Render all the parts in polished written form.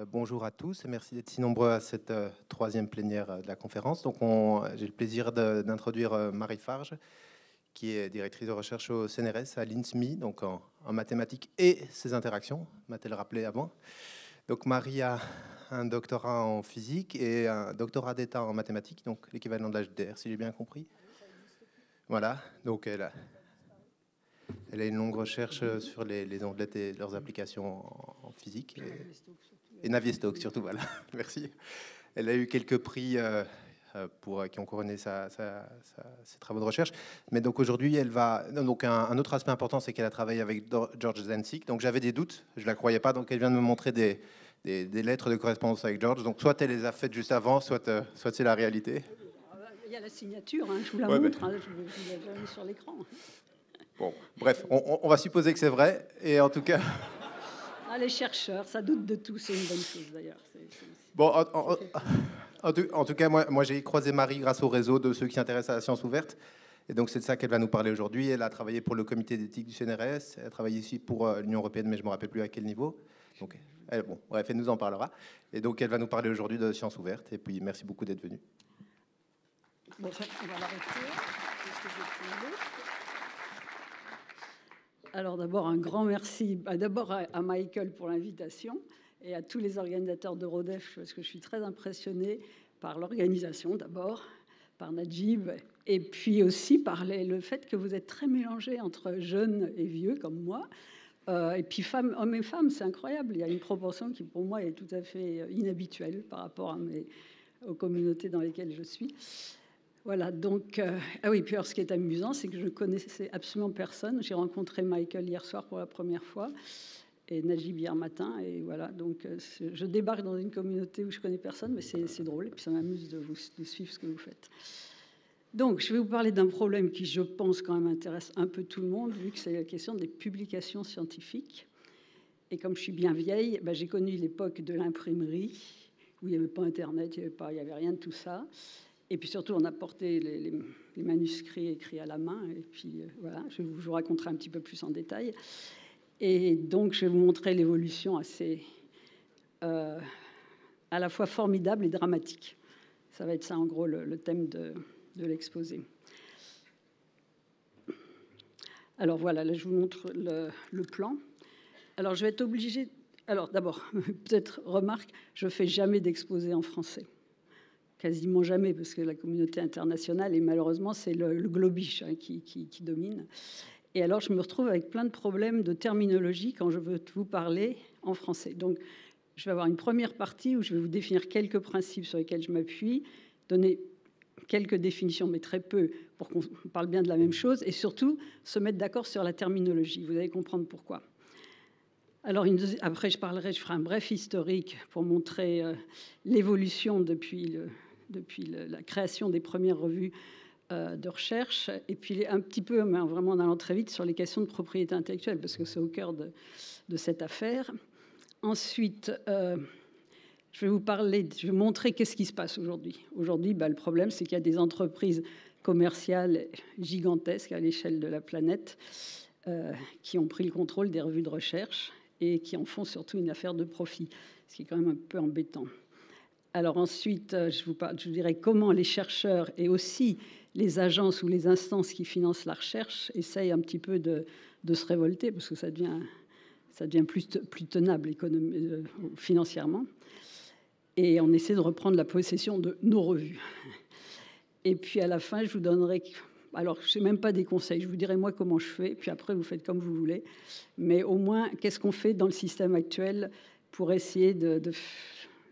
Bonjour à tous et merci d'être si nombreux à cette troisième plénière de la conférence. J'ai le plaisir d'introduire Marie Farge, qui est directrice de recherche au CNRS à l'INSMI, donc en mathématiques et ses interactions, m'a-t-elle rappelé avant. Donc Marie a un doctorat en physique et un doctorat d'État en mathématiques, donc l'équivalent de l'HDR, si j'ai bien compris. Voilà, donc elle a une longue recherche sur les ondelettes et leurs applications en physique. Et Navier-Stokes surtout, voilà. Merci. Elle a eu quelques prix qui ont couronné ses travaux de recherche. Mais donc aujourd'hui, elle va... Donc un autre aspect important, c'est qu'elle a travaillé avec George Zencik. Donc j'avais des doutes, je ne la croyais pas. Donc elle vient de me montrer des lettres de correspondance avec George. Donc soit elle les a faites juste avant, soit c'est la réalité. Il y a la signature, hein, je vous la montre, hein, je vous la mets sur l'écran. Bon, bref, on va supposer que c'est vrai. Et en tout cas... Ah, les chercheurs, ça doute de tout, c'est une bonne chose d'ailleurs. Bon, en tout cas, moi j'ai croisé Marie grâce au réseau de ceux qui s'intéressent à la science ouverte. Et donc c'est de ça qu'elle va nous parler aujourd'hui. Elle a travaillé pour le comité d'éthique du CNRS, elle a travaillé ici pour l'Union européenne, mais je ne me rappelle plus à quel niveau. Donc, bon, bref, elle nous en parlera. Et donc elle va nous parler aujourd'hui de science ouverte. Et puis merci beaucoup d'être venu. Bon, on va l'arrêter. Alors d'abord, un grand merci d'abord à Michael pour l'invitation et à tous les organisateurs d'Eurodef, parce que je suis très impressionnée par l'organisation d'abord, par Najib, et puis aussi par le fait que vous êtes très mélangés entre jeunes et vieux comme moi, et puis femmes, hommes et femmes, c'est incroyable. Il y a une proportion qui pour moi est tout à fait inhabituelle par rapport aux communautés dans lesquelles je suis. Voilà, donc... ah oui, puis alors, ce qui est amusant, c'est que je ne connaissais absolument personne. J'ai rencontré Michael hier soir pour la première fois, et Najib hier matin, et voilà. Donc, je débarque dans une communauté où je ne connais personne, mais c'est drôle, et puis ça m'amuse de suivre ce que vous faites. Donc, je vais vous parler d'un problème qui, je pense, quand même intéresse un peu tout le monde, vu que c'est la question des publications scientifiques. Et comme je suis bien vieille, j'ai connu l'époque de l'imprimerie, où il n'y avait pas Internet, il n'y avait rien de tout ça. Et puis surtout, on a porté les manuscrits écrits à la main. Et puis voilà, je vous raconterai un petit peu plus en détail. Et donc, je vais vous montrer l'évolution assez à la fois formidable et dramatique. Ça va être ça, en gros, le thème de l'exposé. Alors voilà, là, je vous montre le plan. Alors, je vais être obligée... Alors d'abord, peut-être remarque, je ne fais jamais d'exposé en français. Quasiment jamais, parce que la communauté internationale, et malheureusement, c'est le globish qui domine. Et alors, je me retrouve avec plein de problèmes de terminologie quand je veux vous parler en français. Donc, je vais avoir une première partie où je vais vous définir quelques principes sur lesquels je m'appuie, donner quelques définitions, mais très peu, pour qu'on parle bien de la même chose, et surtout se mettre d'accord sur la terminologie. Vous allez comprendre pourquoi. Alors, après, je ferai un bref historique pour montrer l'évolution depuis la création des premières revues de recherche, et puis un petit peu, mais vraiment en allant très vite, sur les questions de propriété intellectuelle, parce que c'est au cœur de cette affaire. Ensuite, je vais montrer qu'est-ce qui se passe aujourd'hui. Aujourd'hui, le problème, c'est qu'il y a des entreprises commerciales gigantesques à l'échelle de la planète qui ont pris le contrôle des revues de recherche et qui en font surtout une affaire de profit, ce qui est quand même un peu embêtant. Alors ensuite, je vous dirai comment les chercheurs et aussi les agences ou les instances qui financent la recherche essayent un petit peu de se révolter, parce que ça devient plus tenable financièrement. Et on essaie de reprendre la possession de nos revues. Et puis à la fin, je vous donnerai... Alors, je ne sais même pas des conseils, je vous dirai moi comment je fais, puis après, vous faites comme vous voulez. Mais au moins, qu'est-ce qu'on fait dans le système actuel pour essayer de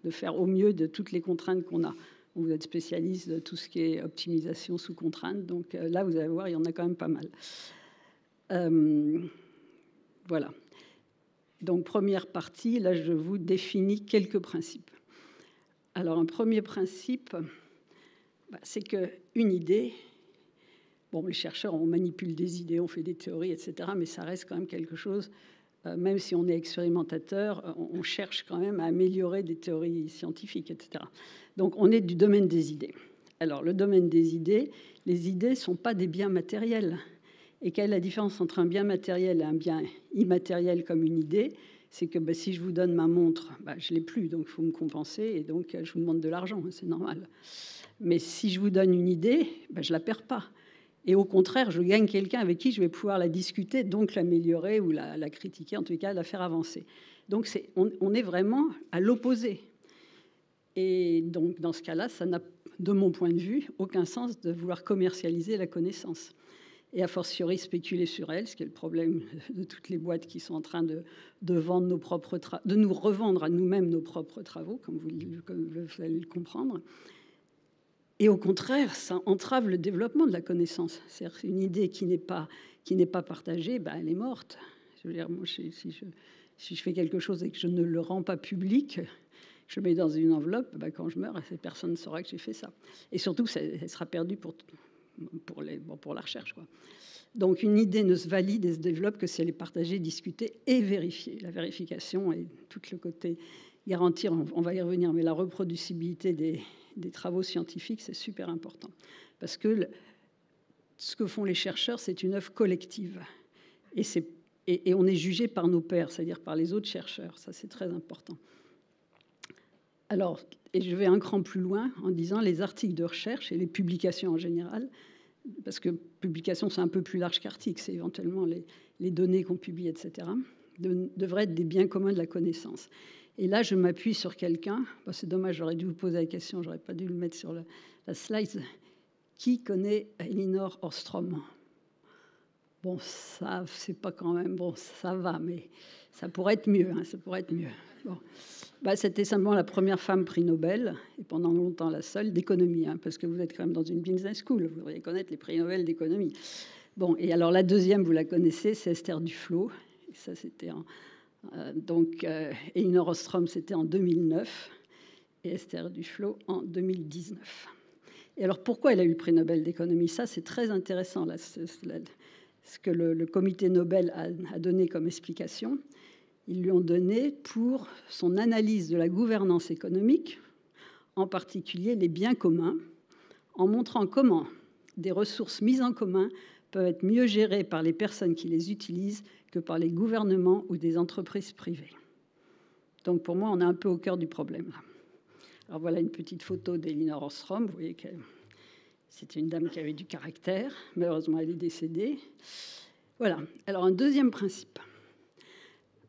faire au mieux de toutes les contraintes qu'on a. Vous êtes spécialiste de tout ce qui est optimisation sous contrainte, donc là, vous allez voir, il y en a quand même pas mal. Voilà. Donc, première partie, là, je vous définis quelques principes. Alors, un premier principe, c'est qu'une idée... Bon, les chercheurs, on manipule des idées, on fait des théories, etc., mais ça reste quand même quelque chose... même si on est expérimentateur, on cherche quand même à améliorer des théories scientifiques, etc. Donc, on est du domaine des idées. Alors, le domaine des idées, les idées ne sont pas des biens matériels. Et quelle est la différence entre un bien matériel et un bien immatériel comme une idée ? c'est que si je vous donne ma montre, je ne l'ai plus, donc il faut me compenser, et donc je vous demande de l'argent, c'est normal. Mais si je vous donne une idée, je ne la perds pas. Et au contraire, je gagne quelqu'un avec qui je vais pouvoir la discuter, donc l'améliorer ou la critiquer, en tout cas la faire avancer. Donc on est vraiment à l'opposé. Et donc dans ce cas-là, ça n'a, de mon point de vue, aucun sens de vouloir commercialiser la connaissance. Et a fortiori spéculer sur elle, ce qui est le problème de toutes les boîtes qui sont en train de vendre nos propres de nous revendre à nous-mêmes nos propres travaux, comme vous allez le comprendre. Et au contraire, ça entrave le développement de la connaissance. C'est-à-dire une idée qui n'est pas partagée, elle est morte. Je veux dire, moi, si je fais quelque chose et que je ne le rends pas public, je le mets dans une enveloppe, quand je meurs, personne ne saura que j'ai fait ça. Et surtout, elle sera perdue pour la recherche, quoi. Donc une idée ne se valide et se développe que si elle est partagée, discutée et vérifiée. La vérification et tout le côté garantir, on va y revenir, mais la reproducibilité des travaux scientifiques, c'est super important. Parce que ce que font les chercheurs, c'est une œuvre collective. Et on est jugé par nos pairs, c'est-à-dire par les autres chercheurs. Ça, c'est très important. Alors, et je vais un cran plus loin en disant les articles de recherche et les publications en général, parce que publication, c'est un peu plus large qu'article, c'est éventuellement les données qu'on publie, etc., devraient être des biens communs de la connaissance. Et là, je m'appuie sur quelqu'un, c'est dommage, j'aurais dû vous poser la question, j'aurais pas dû le mettre sur la slide. Qui connaît Elinor Ostrom? Bon, ça, c'est pas quand même, bon, ça va, mais ça pourrait être mieux, ça pourrait être mieux. Bon. C'était simplement la première femme prix Nobel, et pendant longtemps la seule, d'économie, parce que vous êtes quand même dans une business school, vous devriez connaître les prix Nobel d'économie. Bon, et alors la deuxième, vous la connaissez, c'est Esther Duflo, et ça c'était Elinor Ostrom, c'était en 2009, et Esther Duflo en 2019. Et alors pourquoi elle a eu le prix Nobel d'économie? Ça, c'est très intéressant, là, ce que le comité Nobel a donné comme explication. Ils lui ont donné pour son analyse de la gouvernance économique, en particulier les biens communs, en montrant comment des ressources mises en commun peuvent être mieux gérées par les personnes qui les utilisent que par les gouvernements ou des entreprises privées. Donc pour moi, on est un peu au cœur du problème. Alors voilà une petite photo d'Elinor Ostrom. Vous voyez que c'était une dame qui avait du caractère. Malheureusement, elle est décédée. Voilà. Alors un deuxième principe.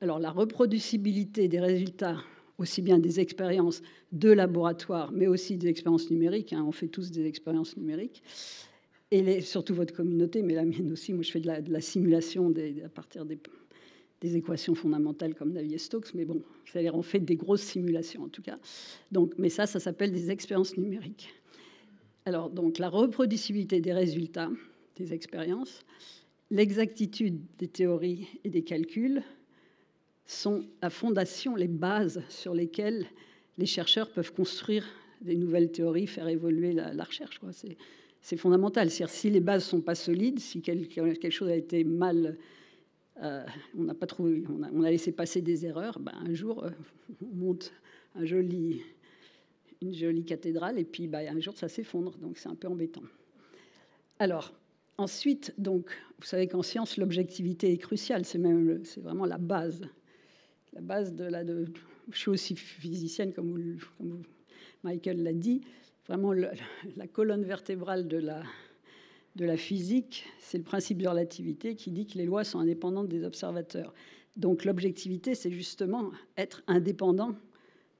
Alors, la reproducibilité des résultats, aussi bien des expériences de laboratoire, mais aussi des expériences numériques. On fait tous des expériences numériques. Et surtout votre communauté, mais la mienne aussi. Moi, je fais de la simulation à partir des équations fondamentales comme Navier-Stokes. Mais bon, c'est-à-dire on fait des grosses simulations, en tout cas. Donc, mais ça s'appelle des expériences numériques. Alors, donc, la reproducibilité des résultats des expériences, l'exactitude des théories et des calculs, sont la fondation, les bases sur lesquelles les chercheurs peuvent construire des nouvelles théories, faire évoluer la recherche, quoi. C'est fondamental. C'est-à-dire, si les bases ne sont pas solides, si quelque chose a été mal, on a laissé passer des erreurs, un jour, on monte une jolie cathédrale, et puis un jour, ça s'effondre. Donc, c'est un peu embêtant. Alors, ensuite, donc, vous savez qu'en science, l'objectivité est cruciale. C'est vraiment la base. La base je suis aussi physicienne, comme Michael l'a dit. Vraiment, la colonne vertébrale de la physique, c'est le principe de relativité qui dit que les lois sont indépendantes des observateurs. Donc, l'objectivité, c'est justement être indépendant.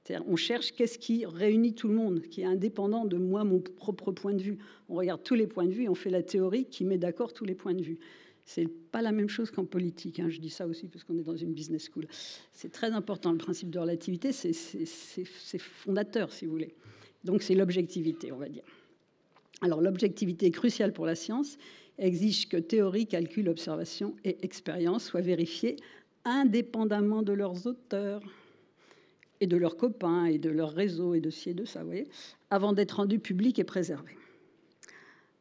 C'est-à-dire, on cherche qu'est-ce qui réunit tout le monde, qui est indépendant de moi, mon propre point de vue. On regarde tous les points de vue et on fait la théorie qui met d'accord tous les points de vue. C'est pas la même chose qu'en politique. Je dis ça aussi parce qu'on est dans une business school. C'est très important. Le principe de relativité, c'est fondateur, si vous voulez. Donc, c'est l'objectivité, on va dire. Alors, l'objectivité est cruciale pour la science. Elle exige que théorie, calcul, observation et expérience soient vérifiées indépendamment de leurs auteurs et de leurs copains et de leur réseau et de ci et de ça, vous voyez, avant d'être rendues publiques et préservées.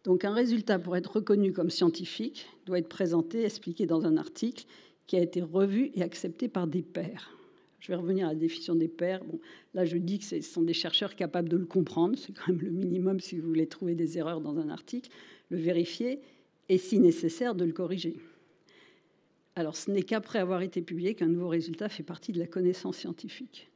Donc, un résultat, pour être reconnu comme scientifique, doit être présenté, expliqué dans un article qui a été revu et accepté par des pairs. Je vais revenir à la définition des pairs. Bon, là, je dis que ce sont des chercheurs capables de le comprendre. C'est quand même le minimum si vous voulez trouver des erreurs dans un article, le vérifier et, si nécessaire, de le corriger. Alors, ce n'est qu'après avoir été publié qu'un nouveau résultat fait partie de la connaissance scientifique.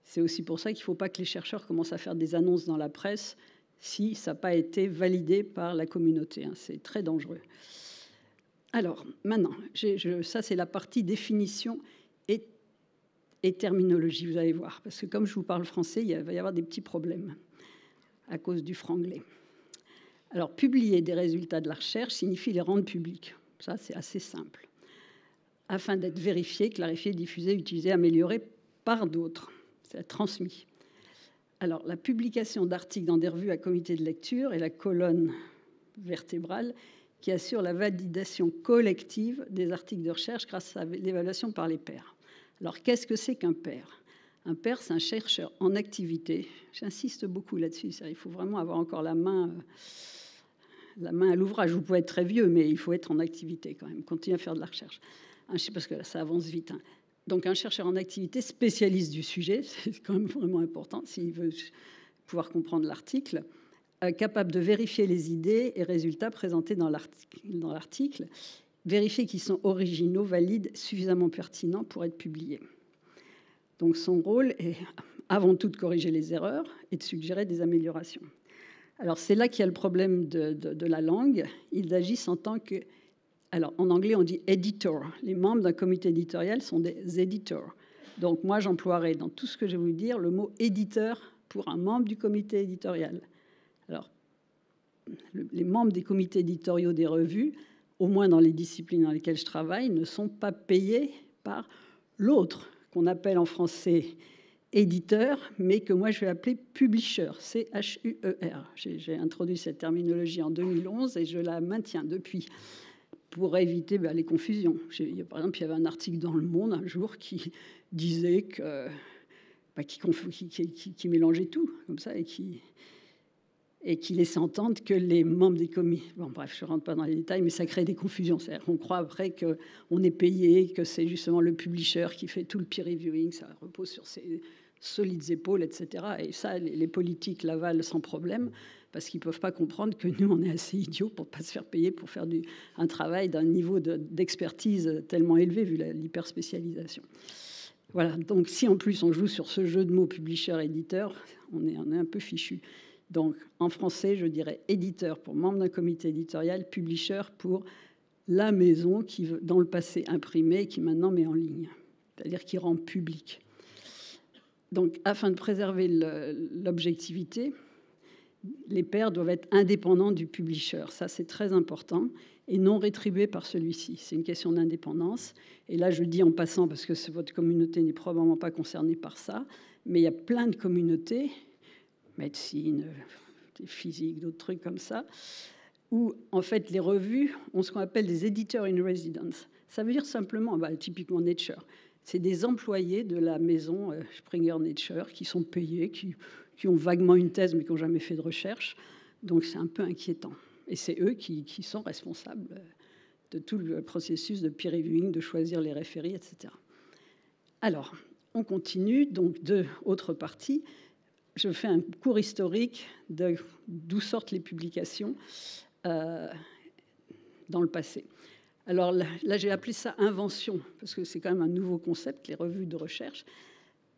C'est aussi pour ça qu'il ne faut pas que les chercheurs commencent à faire des annonces dans la presse si ça n'a pas été validé par la communauté. C'est très dangereux. Alors, maintenant, ça, c'est la partie définition et terminologie, vous allez voir. Parce que comme je vous parle français, il va y avoir des petits problèmes à cause du franglais. Alors, publier des résultats de la recherche signifie les rendre publics. Ça, c'est assez simple. Afin d'être vérifié, clarifié, diffusé, utilisé, amélioré par d'autres. C'est transmis. Alors, la publication d'articles dans des revues à comité de lecture est la colonne vertébrale qui assure la validation collective des articles de recherche grâce à l'évaluation par les pairs. Alors, qu'est-ce que c'est qu'un pair ? Un pair, c'est un chercheur en activité. J'insiste beaucoup là-dessus. Il faut vraiment avoir encore la main à l'ouvrage. Vous pouvez être très vieux, mais il faut être en activité quand même. Continuer à faire de la recherche. Parce que ça avance vite. Donc, un chercheur en activité spécialiste du sujet, c'est quand même vraiment important s'il veut pouvoir comprendre l'article, capable de vérifier les idées et résultats présentés dans l'article, vérifier qu'ils sont originaux, valides, suffisamment pertinents pour être publiés. Donc, son rôle est avant tout de corriger les erreurs et de suggérer des améliorations. Alors, c'est là qu'il y a le problème de la langue. Ils agissent en tant que... Alors, en anglais, on dit « editor ». Les membres d'un comité éditorial sont des éditeurs. Donc, moi, j'emploierai dans tout ce que je vais vous dire le mot « éditeur » pour un membre du comité éditorial. Alors, les membres des comités éditoriaux des revues, au moins dans les disciplines dans lesquelles je travaille, ne sont pas payés par l'autre, qu'on appelle en français éditeur, mais que moi, je vais appeler publisher, C-H-U-E-R. J'ai introduit cette terminologie en 2011 et je la maintiens depuis, pour éviter les confusions. Par exemple, il y avait un article dans Le Monde un jour qui disait que, qui mélangeait tout, comme ça, et qui laissait entendre que les membres des comités... Bon, bref, je ne rentre pas dans les détails, mais ça crée des confusions. C'est-à-dire qu'on croit après qu'on est payé, que c'est justement le publisher qui fait tout le peer reviewing, ça repose sur ses solides épaules, etc. Et ça, les politiques l'avalent sans problème, parce qu'ils ne peuvent pas comprendre que nous, on est assez idiots pour ne pas se faire payer pour faire un travail d'un niveau d'expertise tellement élevé, vu l'hyperspécialisation. Voilà, donc si en plus on joue sur ce jeu de mots publisher-éditeur, on est un peu fichu. Donc en français, je dirais éditeur pour membre d'un comité éditorial, publisher pour la maison qui, dans le passé, imprimait et qui maintenant met en ligne, c'est-à-dire qui rend public. Donc, afin de préserver l'objectivité, les pairs doivent être indépendants du publisher. Ça, c'est très important, et non rétribués par celui-ci. C'est une question d'indépendance. Et là, je dis en passant, parce que votre communauté n'est probablement pas concernée par ça, mais il y a plein de communautés, médecine, physique, d'autres trucs comme ça, où, en fait, les revues ont ce qu'on appelle des editors in residence. Ça veut dire simplement, typiquement Nature, c'est des employés de la maison Springer Nature qui sont payés, qui ont vaguement une thèse mais qui n'ont jamais fait de recherche. Donc c'est un peu inquiétant. Et c'est eux qui sont responsables de tout le processus de peer reviewing, de choisir les référés, etc. Alors, on continue. Donc, autre partie. Je fais un cours historique d'où sortent les publications dans le passé. Alors là, j'ai appelé ça invention, parce que c'est quand même un nouveau concept, les revues de recherche.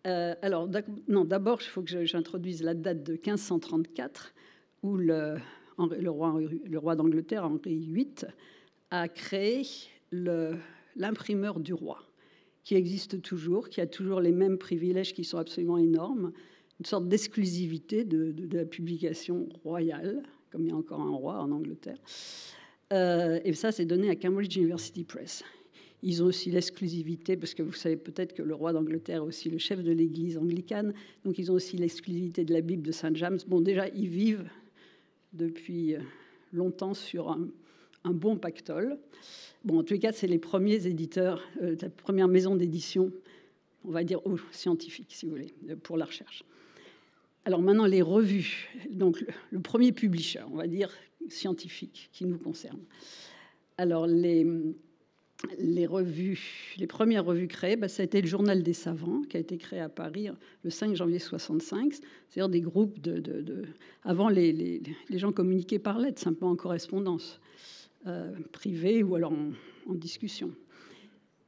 D'abord, il faut que j'introduise la date de 1534, où le roi d'Angleterre, Henri VIII, a créé l'imprimeur du roi, qui existe toujours, qui a toujours les mêmes privilèges qui sont absolument énormes, une sorte d'exclusivité de la publication royale, comme il y a encore un roi en Angleterre. Et ça, c'est donné à Cambridge University Press. Ils ont aussi l'exclusivité, parce que vous savez peut-être que le roi d'Angleterre est aussi le chef de l'église anglicane, donc ils ont aussi l'exclusivité de la Bible de Saint James. Bon, déjà, ils vivent depuis longtemps sur un bon pactole. Bon, en tous les cas, c'est les premiers éditeurs, la première maison d'édition, on va dire scientifique, si vous voulez, pour la recherche. Alors maintenant, les revues. Donc, le premier publisher, on va dire, scientifique qui nous concerne. Alors, les premières revues créées, ça a été le Journal des savants, qui a été créé à Paris le 5 janvier 65. C'est-à-dire des groupes Avant, les gens communiquaient par lettre, simplement en correspondance privée ou alors en discussion.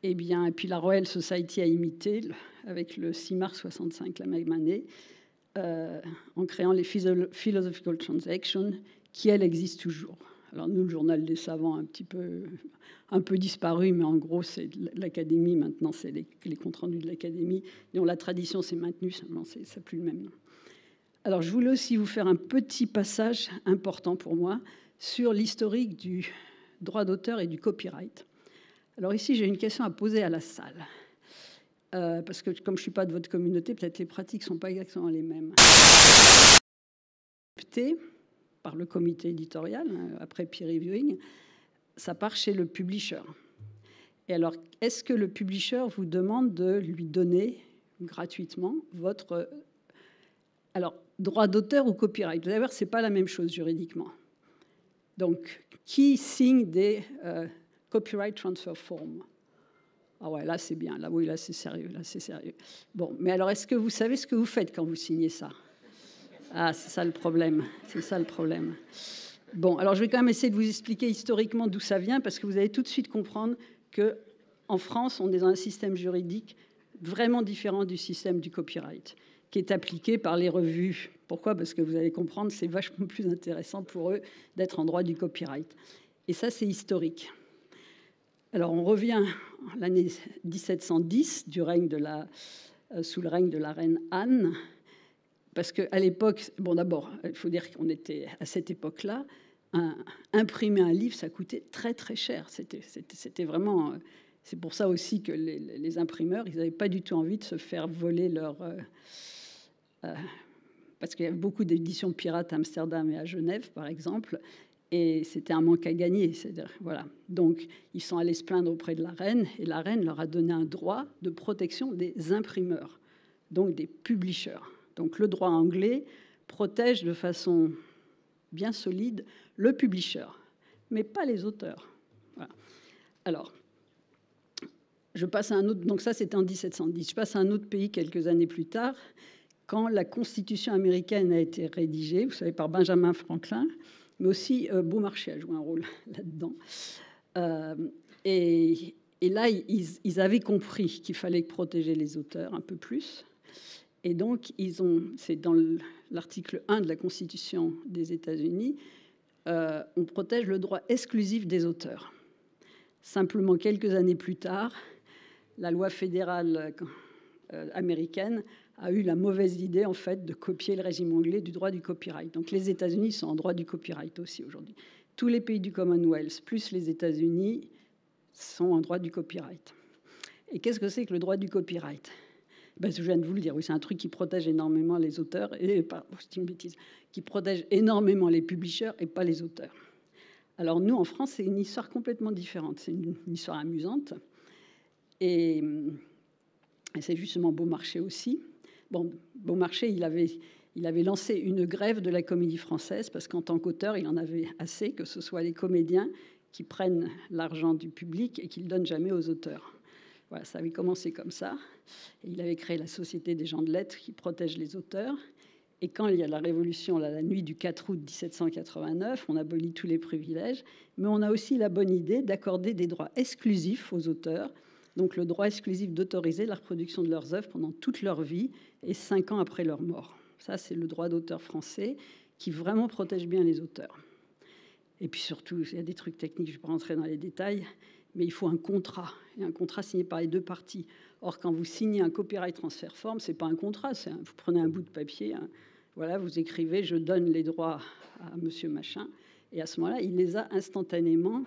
Et puis la Royal Society a imité avec le 6 mars 65, la même année, en créant les Philosophical Transactions, qui, elles, existent toujours. Alors nous, le journal des savants, un peu disparu, mais en gros, c'est l'Académie, maintenant, c'est les comptes rendus de l'Académie, dont la tradition s'est maintenue, seulement ça n'a plus le même nom. Alors, je voulais aussi vous faire un petit passage important pour moi sur l'historique du droit d'auteur et du copyright. Alors ici, j'ai une question à poser à la salle. Parce que comme je ne suis pas de votre communauté, peut-être les pratiques ne sont pas exactement les mêmes. Par le comité éditorial, après peer reviewing, ça part chez le publisher. Et alors, est-ce que le publisher vous demande de lui donner gratuitement votre... Alors, droit d'auteur ou copyright? Vous allez voir, ce n'est pas la même chose juridiquement. Donc, qui signe des copyright transfer forms? Ah ouais, là, c'est bien. Là, oui, là, c'est sérieux. Là, c'est sérieux. Bon, mais alors, est-ce que vous savez ce que vous faites quand vous signez ça? Ah, c'est ça le problème. C'est ça le problème. Bon, alors je vais quand même essayer de vous expliquer historiquement d'où ça vient, parce que vous allez tout de suite comprendre qu'en France, on est dans un système juridique vraiment différent du système du copyright, qui est appliqué par les revues. Pourquoi? Parce que vous allez comprendre, c'est vachement plus intéressant pour eux d'être en droit du copyright. Et ça, c'est historique. Alors, on revient à l'année 1710, sous le règne de la reine Anne. Parce qu'à l'époque, bon, d'abord, il faut dire qu'on était à cette époque-là, imprimer un livre, ça coûtait très, très cher. C'était vraiment... C'est pour ça aussi que les imprimeurs, ils n'avaient pas du tout envie de se faire voler leur... parce qu'il y avait beaucoup d'éditions pirates à Amsterdam et à Genève, par exemple, et c'était un manque à gagner. Voilà. Donc, ils sont allés se plaindre auprès de la reine, et la reine leur a donné un droit de protection des imprimeurs, donc des publishers. Donc le droit anglais protège de façon bien solide le publisher, mais pas les auteurs. Voilà. Alors, je passe à un autre... Donc ça, c'était en 1710. Je passe à un autre pays quelques années plus tard, quand la Constitution américaine a été rédigée, vous savez, par Benjamin Franklin, mais aussi Beaumarchais a joué un rôle là-dedans. Et là, ils avaient compris qu'il fallait protéger les auteurs un peu plus. Et donc, c'est dans l'article 1 de la Constitution des États-Unis, on protège le droit exclusif des auteurs. Simplement, quelques années plus tard, la loi fédérale américaine a eu la mauvaise idée, en fait, de copier le régime anglais du droit du copyright. Donc, les États-Unis sont en droit du copyright aussi aujourd'hui. Tous les pays du Commonwealth, plus les États-Unis, sont en droit du copyright. Et qu'est-ce que c'est que le droit du copyright? Ben, je viens de vous le dire, oui, c'est un truc qui protège énormément les auteurs, c'est une bêtise, qui protège énormément les publishers et pas les auteurs. Alors nous, en France, c'est une histoire complètement différente. C'est une histoire amusante. Et c'est justement Beaumarchais aussi. Bon, Beaumarchais, il avait lancé une grève de la Comédie Française parce qu'en tant qu'auteur, il en avait assez que ce soit les comédiens qui prennent l'argent du public et qui ne le donnent jamais aux auteurs. Voilà, ça avait commencé comme ça. Et il avait créé la Société des gens de lettres qui protège les auteurs. Et quand il y a la Révolution, la nuit du 4 août 1789, on abolit tous les privilèges, mais on a aussi la bonne idée d'accorder des droits exclusifs aux auteurs, donc le droit exclusif d'autoriser la reproduction de leurs œuvres pendant toute leur vie et 5 ans après leur mort. Ça, c'est le droit d'auteur français qui vraiment protège bien les auteurs. Et puis surtout, il y a des trucs techniques, je ne vais pas rentrer dans les détails, mais il faut un contrat, et un contrat signé par les deux parties. Or, quand vous signez un copyright transfer form, ce n'est pas un contrat, vous prenez un bout de papier, voilà, vous écrivez « je donne les droits à monsieur machin », et à ce moment-là, il les a instantanément,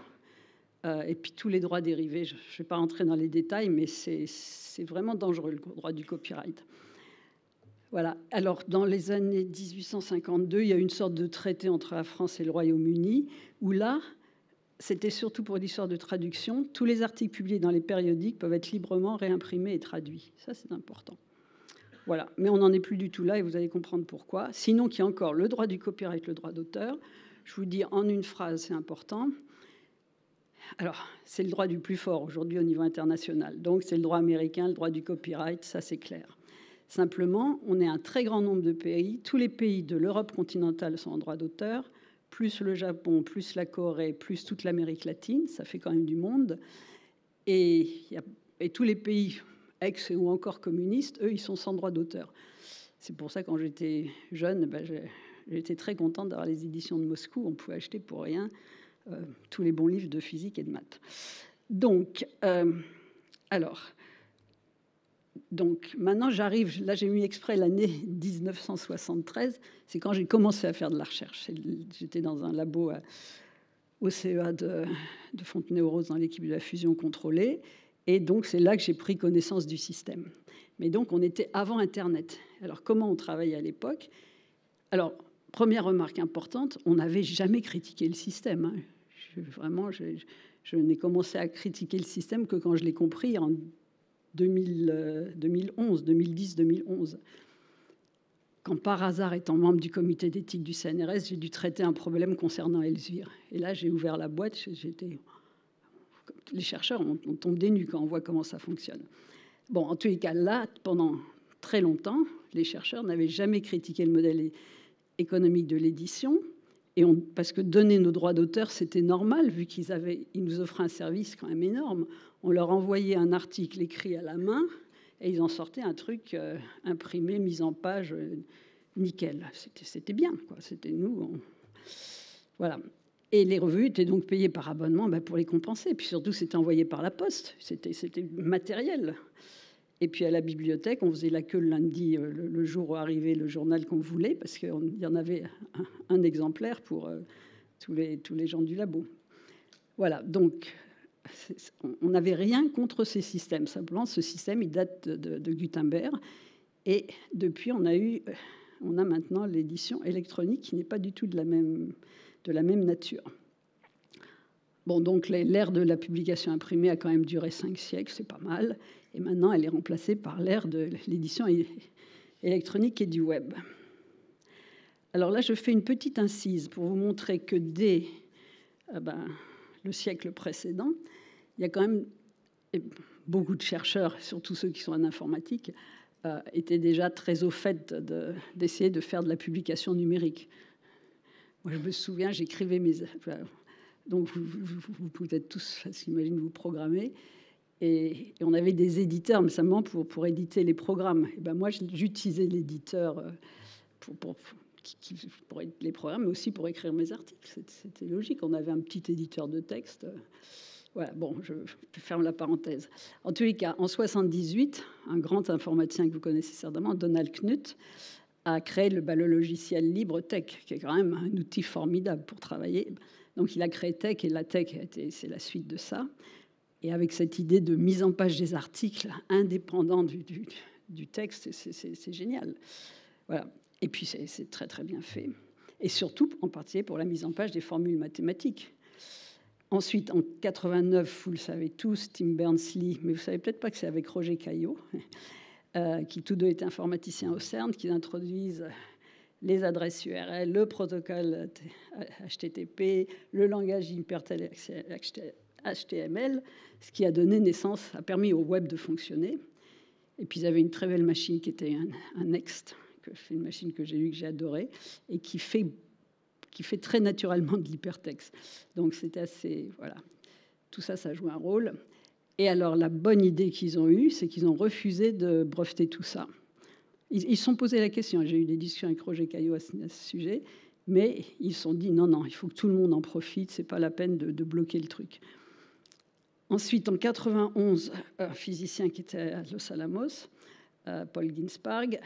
et puis tous les droits dérivés, je ne vais pas rentrer dans les détails, mais c'est vraiment dangereux, le droit du copyright. Voilà. Alors, dans les années 1852, il y a une sorte de traité entre la France et le Royaume-Uni, où là, c'était surtout pour l'histoire de traduction. Tous les articles publiés dans les périodiques peuvent être librement réimprimés et traduits. Ça, c'est important. Voilà. Mais on n'en est plus du tout là et vous allez comprendre pourquoi. Sinon, qu'il y a encore le droit du copyright, le droit d'auteur. Je vous dis en une phrase, c'est important. Alors, c'est le droit du plus fort aujourd'hui au niveau international. Donc, c'est le droit américain, le droit du copyright, ça, c'est clair. Simplement, on est un très grand nombre de pays. Tous les pays de l'Europe continentale sont en droit d'auteur, plus le Japon, plus la Corée, plus toute l'Amérique latine. Ça fait quand même du monde. Et il y a Et tous les pays ex ou encore communistes, eux, ils sont sans droit d'auteur. C'est pour ça, quand j'étais jeune, j'étais très contente d'avoir les éditions de Moscou. On pouvait acheter pour rien tous les bons livres de physique et de maths. Donc, maintenant, j'arrive, là j'ai mis exprès l'année 1973, c'est quand j'ai commencé à faire de la recherche. J'étais dans un labo au CEA de Fontenay-aux-Roses dans l'équipe de la fusion contrôlée, et donc c'est là que j'ai pris connaissance du système. Mais donc on était avant Internet. Alors comment on travaillait à l'époque? Alors, première remarque importante, on n'avait jamais critiqué le système, hein. Je n'ai commencé à critiquer le système que quand je l'ai compris en 2010-2011. Quand par hasard, étant membre du comité d'éthique du CNRS, j'ai dû traiter un problème concernant Elsevier. Et là, j'ai ouvert la boîte. Les chercheurs, on tombe des nues quand on voit comment ça fonctionne. Bon, en tous les cas, là, pendant très longtemps, les chercheurs n'avaient jamais critiqué le modèle économique de l'édition. Parce que donner nos droits d'auteur, c'était normal, vu qu'ils nous offraient un service quand même énorme. On leur envoyait un article écrit à la main et ils en sortaient un truc imprimé, mis en page, nickel. C'était bien, quoi. C'était nous. Voilà. Et les revues étaient donc payées par abonnement pour les compenser. Et puis surtout, c'était envoyé par la poste. C'était matériel. Et puis à la bibliothèque, on faisait la queue le lundi, le jour où arrivait le journal qu'on voulait, parce qu'il y en avait un exemplaire pour tous les gens du labo. Voilà, donc on n'avait rien contre ces systèmes. Simplement, ce système, il date de Gutenberg. Et depuis, on a maintenant l'édition électronique qui n'est pas du tout de la même nature. Bon, donc l'ère de la publication imprimée a quand même duré 5 siècles, c'est pas mal. Et maintenant, elle est remplacée par l'ère de l'édition électronique et du web. Alors là, je fais une petite incise pour vous montrer que dès le siècle précédent, il y a quand même beaucoup de chercheurs, surtout ceux qui sont en informatique, étaient déjà très au fait d'essayer de faire de la publication numérique. Moi, je me souviens, j'écrivais donc, vous pouvez être tous, j'imagine, vous programmer. Et on avait des éditeurs, mais seulement pour éditer les programmes. Et moi, j'utilisais l'éditeur pour les programmes, mais aussi pour écrire mes articles. C'était logique. On avait un petit éditeur de texte. Voilà, bon, je ferme la parenthèse. En tous les cas, en 1978, un grand informaticien que vous connaissez certainement, Donald Knuth, a créé le logiciel LibreTech, qui est quand même un outil formidable pour travailler. Donc, il a créé Tech, et la Tech, c'est la suite de ça. Et avec cette idée de mise en page des articles indépendants du texte, c'est génial. Voilà. Et puis, c'est très, très bien fait. Et surtout, en particulier, pour la mise en page des formules mathématiques. Ensuite, en 89, vous le savez tous, Tim Berners-Lee, mais vous ne savez peut-être pas que c'est avec Roger Caillot, qui tous deux étaient informaticiens au CERN, qui introduisent les adresses URL, le protocole HTTP, le langage hypertexte HTML, ce qui a permis au web de fonctionner. Et puis ils avaient une très belle machine qui était un Next, une machine que j'ai eue, que j'ai adorée, et qui fait très naturellement de l'hypertexte. Donc c'était assez... Voilà. Tout ça, ça joue un rôle. Et alors la bonne idée qu'ils ont eue, c'est qu'ils ont refusé de breveter tout ça. Ils se sont posé la question. J'ai eu des discussions avec Roger Caillot à ce sujet, mais ils se sont dit non, il faut que tout le monde en profite, c'est pas la peine de bloquer le truc. Ensuite, en 91, un physicien qui était à Los Alamos, Paul Ginsparg,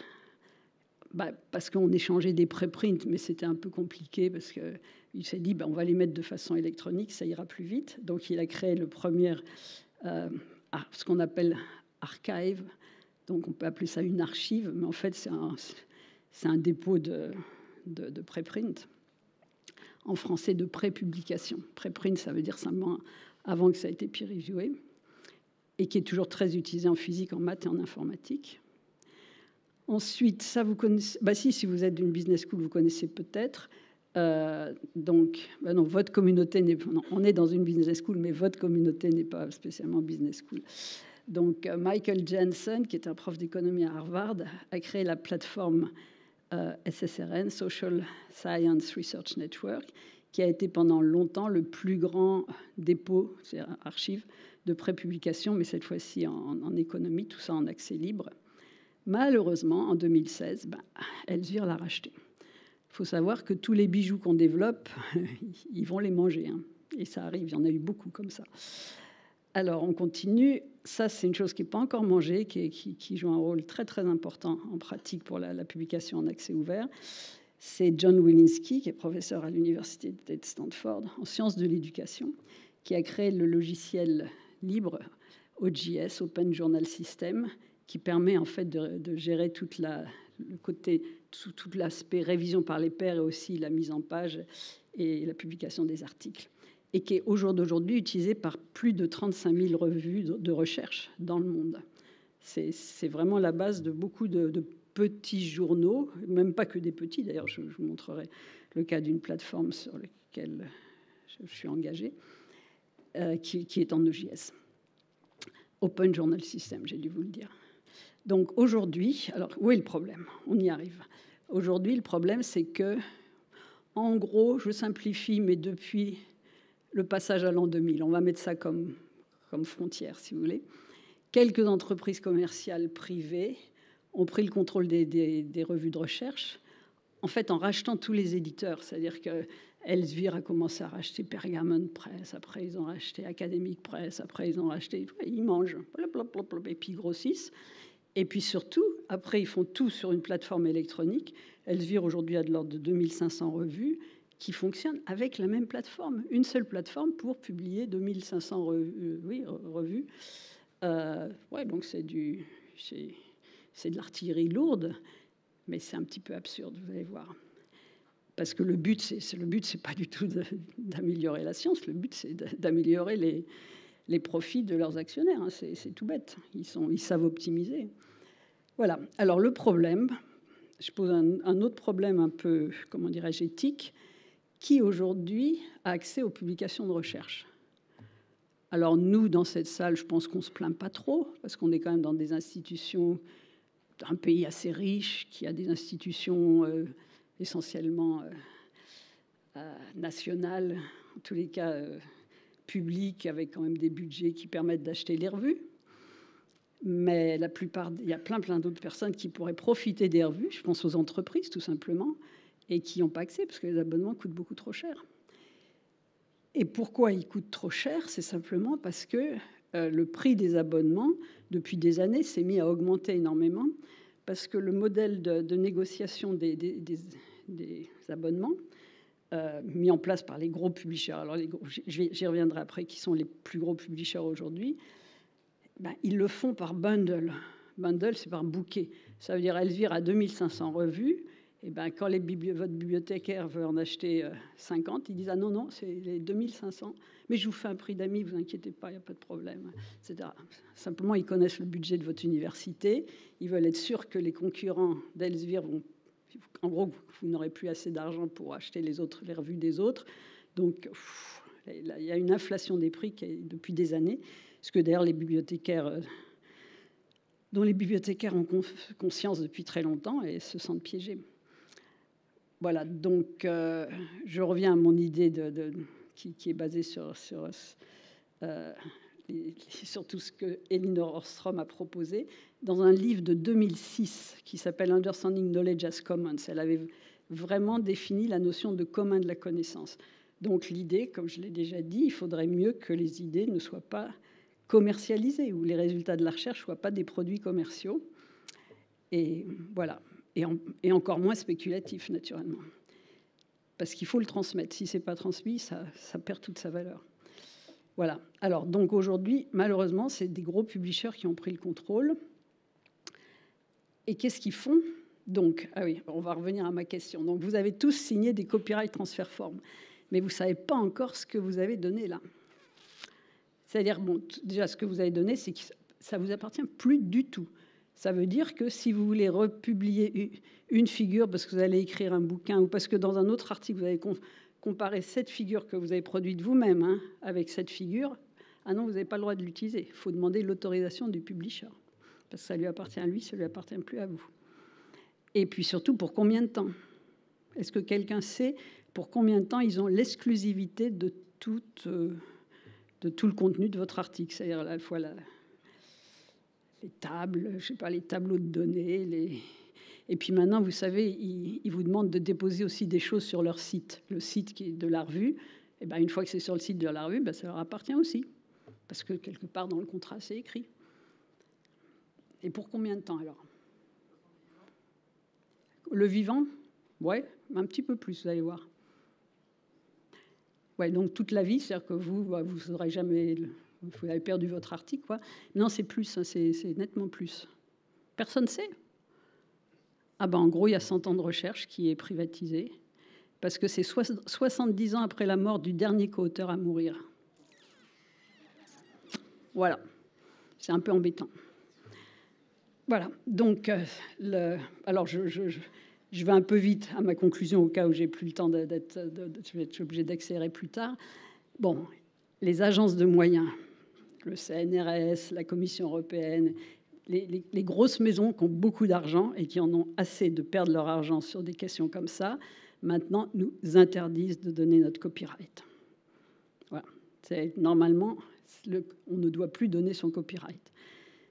parce qu'on échangeait des préprints, mais c'était un peu compliqué parce qu'il s'est dit on va les mettre de façon électronique, ça ira plus vite. Donc il a créé le premier, ce qu'on appelle archive. Donc on peut appeler ça une archive, mais en fait c'est un dépôt de préprint. En français, de prépublication. Préprint, ça veut dire simplement avant que ça ait été peer-reviewé, et qui est toujours très utilisé en physique, en maths et en informatique. Ensuite, ça vous connaissez... si vous êtes d'une business school, vous connaissez peut-être. Non, votre communauté n'est... Non, on est dans une business school, mais votre communauté n'est pas spécialement business school. Donc, Michael Jensen, qui est un prof d'économie à Harvard, a créé la plateforme SSRN, Social Science Research Network, qui a été pendant longtemps le plus grand dépôt, c'est archive, de prépublication, mais cette fois-ci en économie, tout ça en accès libre. Malheureusement, en 2016, Elsevier l'a racheté. Il faut savoir que tous les bijoux qu'on développe, ils vont les manger. Hein. Et ça arrive, il y en a eu beaucoup comme ça. Alors, on continue. Ça, c'est une chose qui n'est pas encore mangée, qui joue un rôle très, très important en pratique pour la publication en accès ouvert. C'est John Wilinski, qui est professeur à l'université de Stanford en sciences de l'éducation, qui a créé le logiciel libre OJS, Open Journal System, qui permet en fait de gérer tout l'aspect révision par les pairs et aussi la mise en page et la publication des articles. Et qui est au jour d'aujourd'hui utilisé par plus de 35 000 revues de recherche dans le monde. C'est vraiment la base de beaucoup de petits journaux, même pas que des petits. D'ailleurs, je vous montrerai le cas d'une plateforme sur laquelle je suis engagée, qui est en OJS. Open Journal System, j'ai dû vous le dire. Donc aujourd'hui, alors où est le problème? On y arrive. Aujourd'hui, le problème, c'est que, en gros, je simplifie, mais depuis le passage à l'an 2000, on va mettre ça comme frontière, si vous voulez, quelques entreprises commerciales privées ont pris le contrôle des revues de recherche, en fait, en rachetant tous les éditeurs. C'est-à-dire que Elsevier a commencé à racheter Pergamon Press, après ils ont racheté Academic Press, après ils ont racheté... Ils mangent, et puis ils grossissent. Et puis surtout, après, ils font tout sur une plateforme électronique. Elsevier, aujourd'hui, a de l'ordre de 2500 revues qui fonctionnent avec la même plateforme. Une seule plateforme pour publier 2500 revues. Donc c'est de l'artillerie lourde, mais c'est un petit peu absurde, vous allez voir. Parce que le but, c'est pas du tout d'améliorer la science. Le but, c'est d'améliorer les profits de leurs actionnaires. Hein. C'est tout bête. Ils savent optimiser. Voilà. Alors le problème, je pose un autre problème un peu, comment dirais-je, éthique. Qui aujourd'hui a accès aux publications de recherche? Alors nous, dans cette salle, je pense qu'on ne se plaint pas trop, parce qu'on est quand même dans des institutions, un pays assez riche, qui a des institutions essentiellement nationales, en tous les cas publiques, avec quand même des budgets qui permettent d'acheter les revues. Mais la plupart, il y a plein d'autres personnes qui pourraient profiter des revues, je pense aux entreprises tout simplement, et qui n'ont pas accès, parce que les abonnements coûtent beaucoup trop cher. Et pourquoi ils coûtent trop cher? C'est simplement parce que le prix des abonnements, depuis des années, s'est mis à augmenter énormément, parce que le modèle de négociation des abonnements, mis en place par les gros publishers, alors j'y reviendrai après, qui sont les plus gros publishers aujourd'hui, ils le font par bundle. Bundle, c'est par bouquet. Ça veut dire Elsevier a 2500 revues, et quand votre bibliothécaire veut en acheter 50, ils disent « Ah non, c'est les 2500, mais je vous fais un prix d'amis, vous inquiétez pas, il n'y a pas de problème. » etc. Simplement, ils connaissent le budget de votre université, ils veulent être sûrs que les concurrents d'Elsevier vont... En gros, vous n'aurez plus assez d'argent pour acheter les revues des autres. Donc, il y a une inflation des prix qui est depuis des années, parce que d'ailleurs, les bibliothécaires... dont les bibliothécaires ont conscience depuis très longtemps et se sentent piégés. Voilà, donc je reviens à mon idée qui est basée sur tout ce que Elinor Ostrom a proposé dans un livre de 2006 qui s'appelle Understanding Knowledge as Commons. Elle avait vraiment défini la notion de commun de la connaissance. Donc l'idée, comme je l'ai déjà dit, il faudrait mieux que les idées ne soient pas commercialisées, ou les résultats de la recherche ne soient pas des produits commerciaux. Et voilà. Et encore moins spéculatif, naturellement. Parce qu'il faut le transmettre. Si ce n'est pas transmis, ça perd toute sa valeur. Voilà. Alors, donc aujourd'hui, malheureusement, c'est des gros publishers qui ont pris le contrôle. Et qu'est-ce qu'ils font? Donc, ah oui, on va revenir à ma question. Donc, vous avez tous signé des copyright transfer forms, mais vous ne savez pas encore ce que vous avez donné là. C'est-à-dire, bon, déjà, ce que vous avez donné, c'est que ça ne vous appartient plus du tout. Ça veut dire que si vous voulez republier une figure parce que vous allez écrire un bouquin ou parce que dans un autre article, vous allez comparer cette figure que vous avez produite vous-même avec cette figure, ah non, vous n'avez pas le droit de l'utiliser. Il faut demander l'autorisation du publisher parce que ça lui appartient à lui, ça ne lui appartient plus à vous. Et puis surtout, pour combien de temps? Est-ce que quelqu'un sait pour combien de temps ils ont l'exclusivité de de tout le contenu de votre article, c'est-à-dire à la fois les tables, je sais pas, les tableaux de données, et puis maintenant, vous savez, ils vous demandent de déposer aussi des choses sur leur site. Le site qui est de la revue, et ben, une fois que c'est sur le site de la revue, ben, ça leur appartient aussi. Parce que quelque part dans le contrat, c'est écrit. Et pour combien de temps alors? Le vivant? Ouais, un petit peu plus, vous allez voir. Ouais, donc toute la vie, c'est-à-dire que vous n'aurez jamais... Vous avez perdu votre article, quoi. Non, c'est plus, hein, c'est nettement plus. Personne ne sait. Ah ben, en gros, il y a 100 ans de recherche qui est privatisé, parce que c'est 70 ans après la mort du dernier co-auteur à mourir. Voilà, c'est un peu embêtant. Voilà, donc, alors je vais un peu vite à ma conclusion au cas où j'ai plus le temps je vais être obligé d'accélérer plus tard. Bon, les agences de moyens, le CNRS, la Commission européenne, les grosses maisons qui ont beaucoup d'argent et qui en ont assez de perdre leur argent sur des questions comme ça, maintenant nous interdisent de donner notre copyright. Voilà. Normalement, on ne doit plus donner son copyright.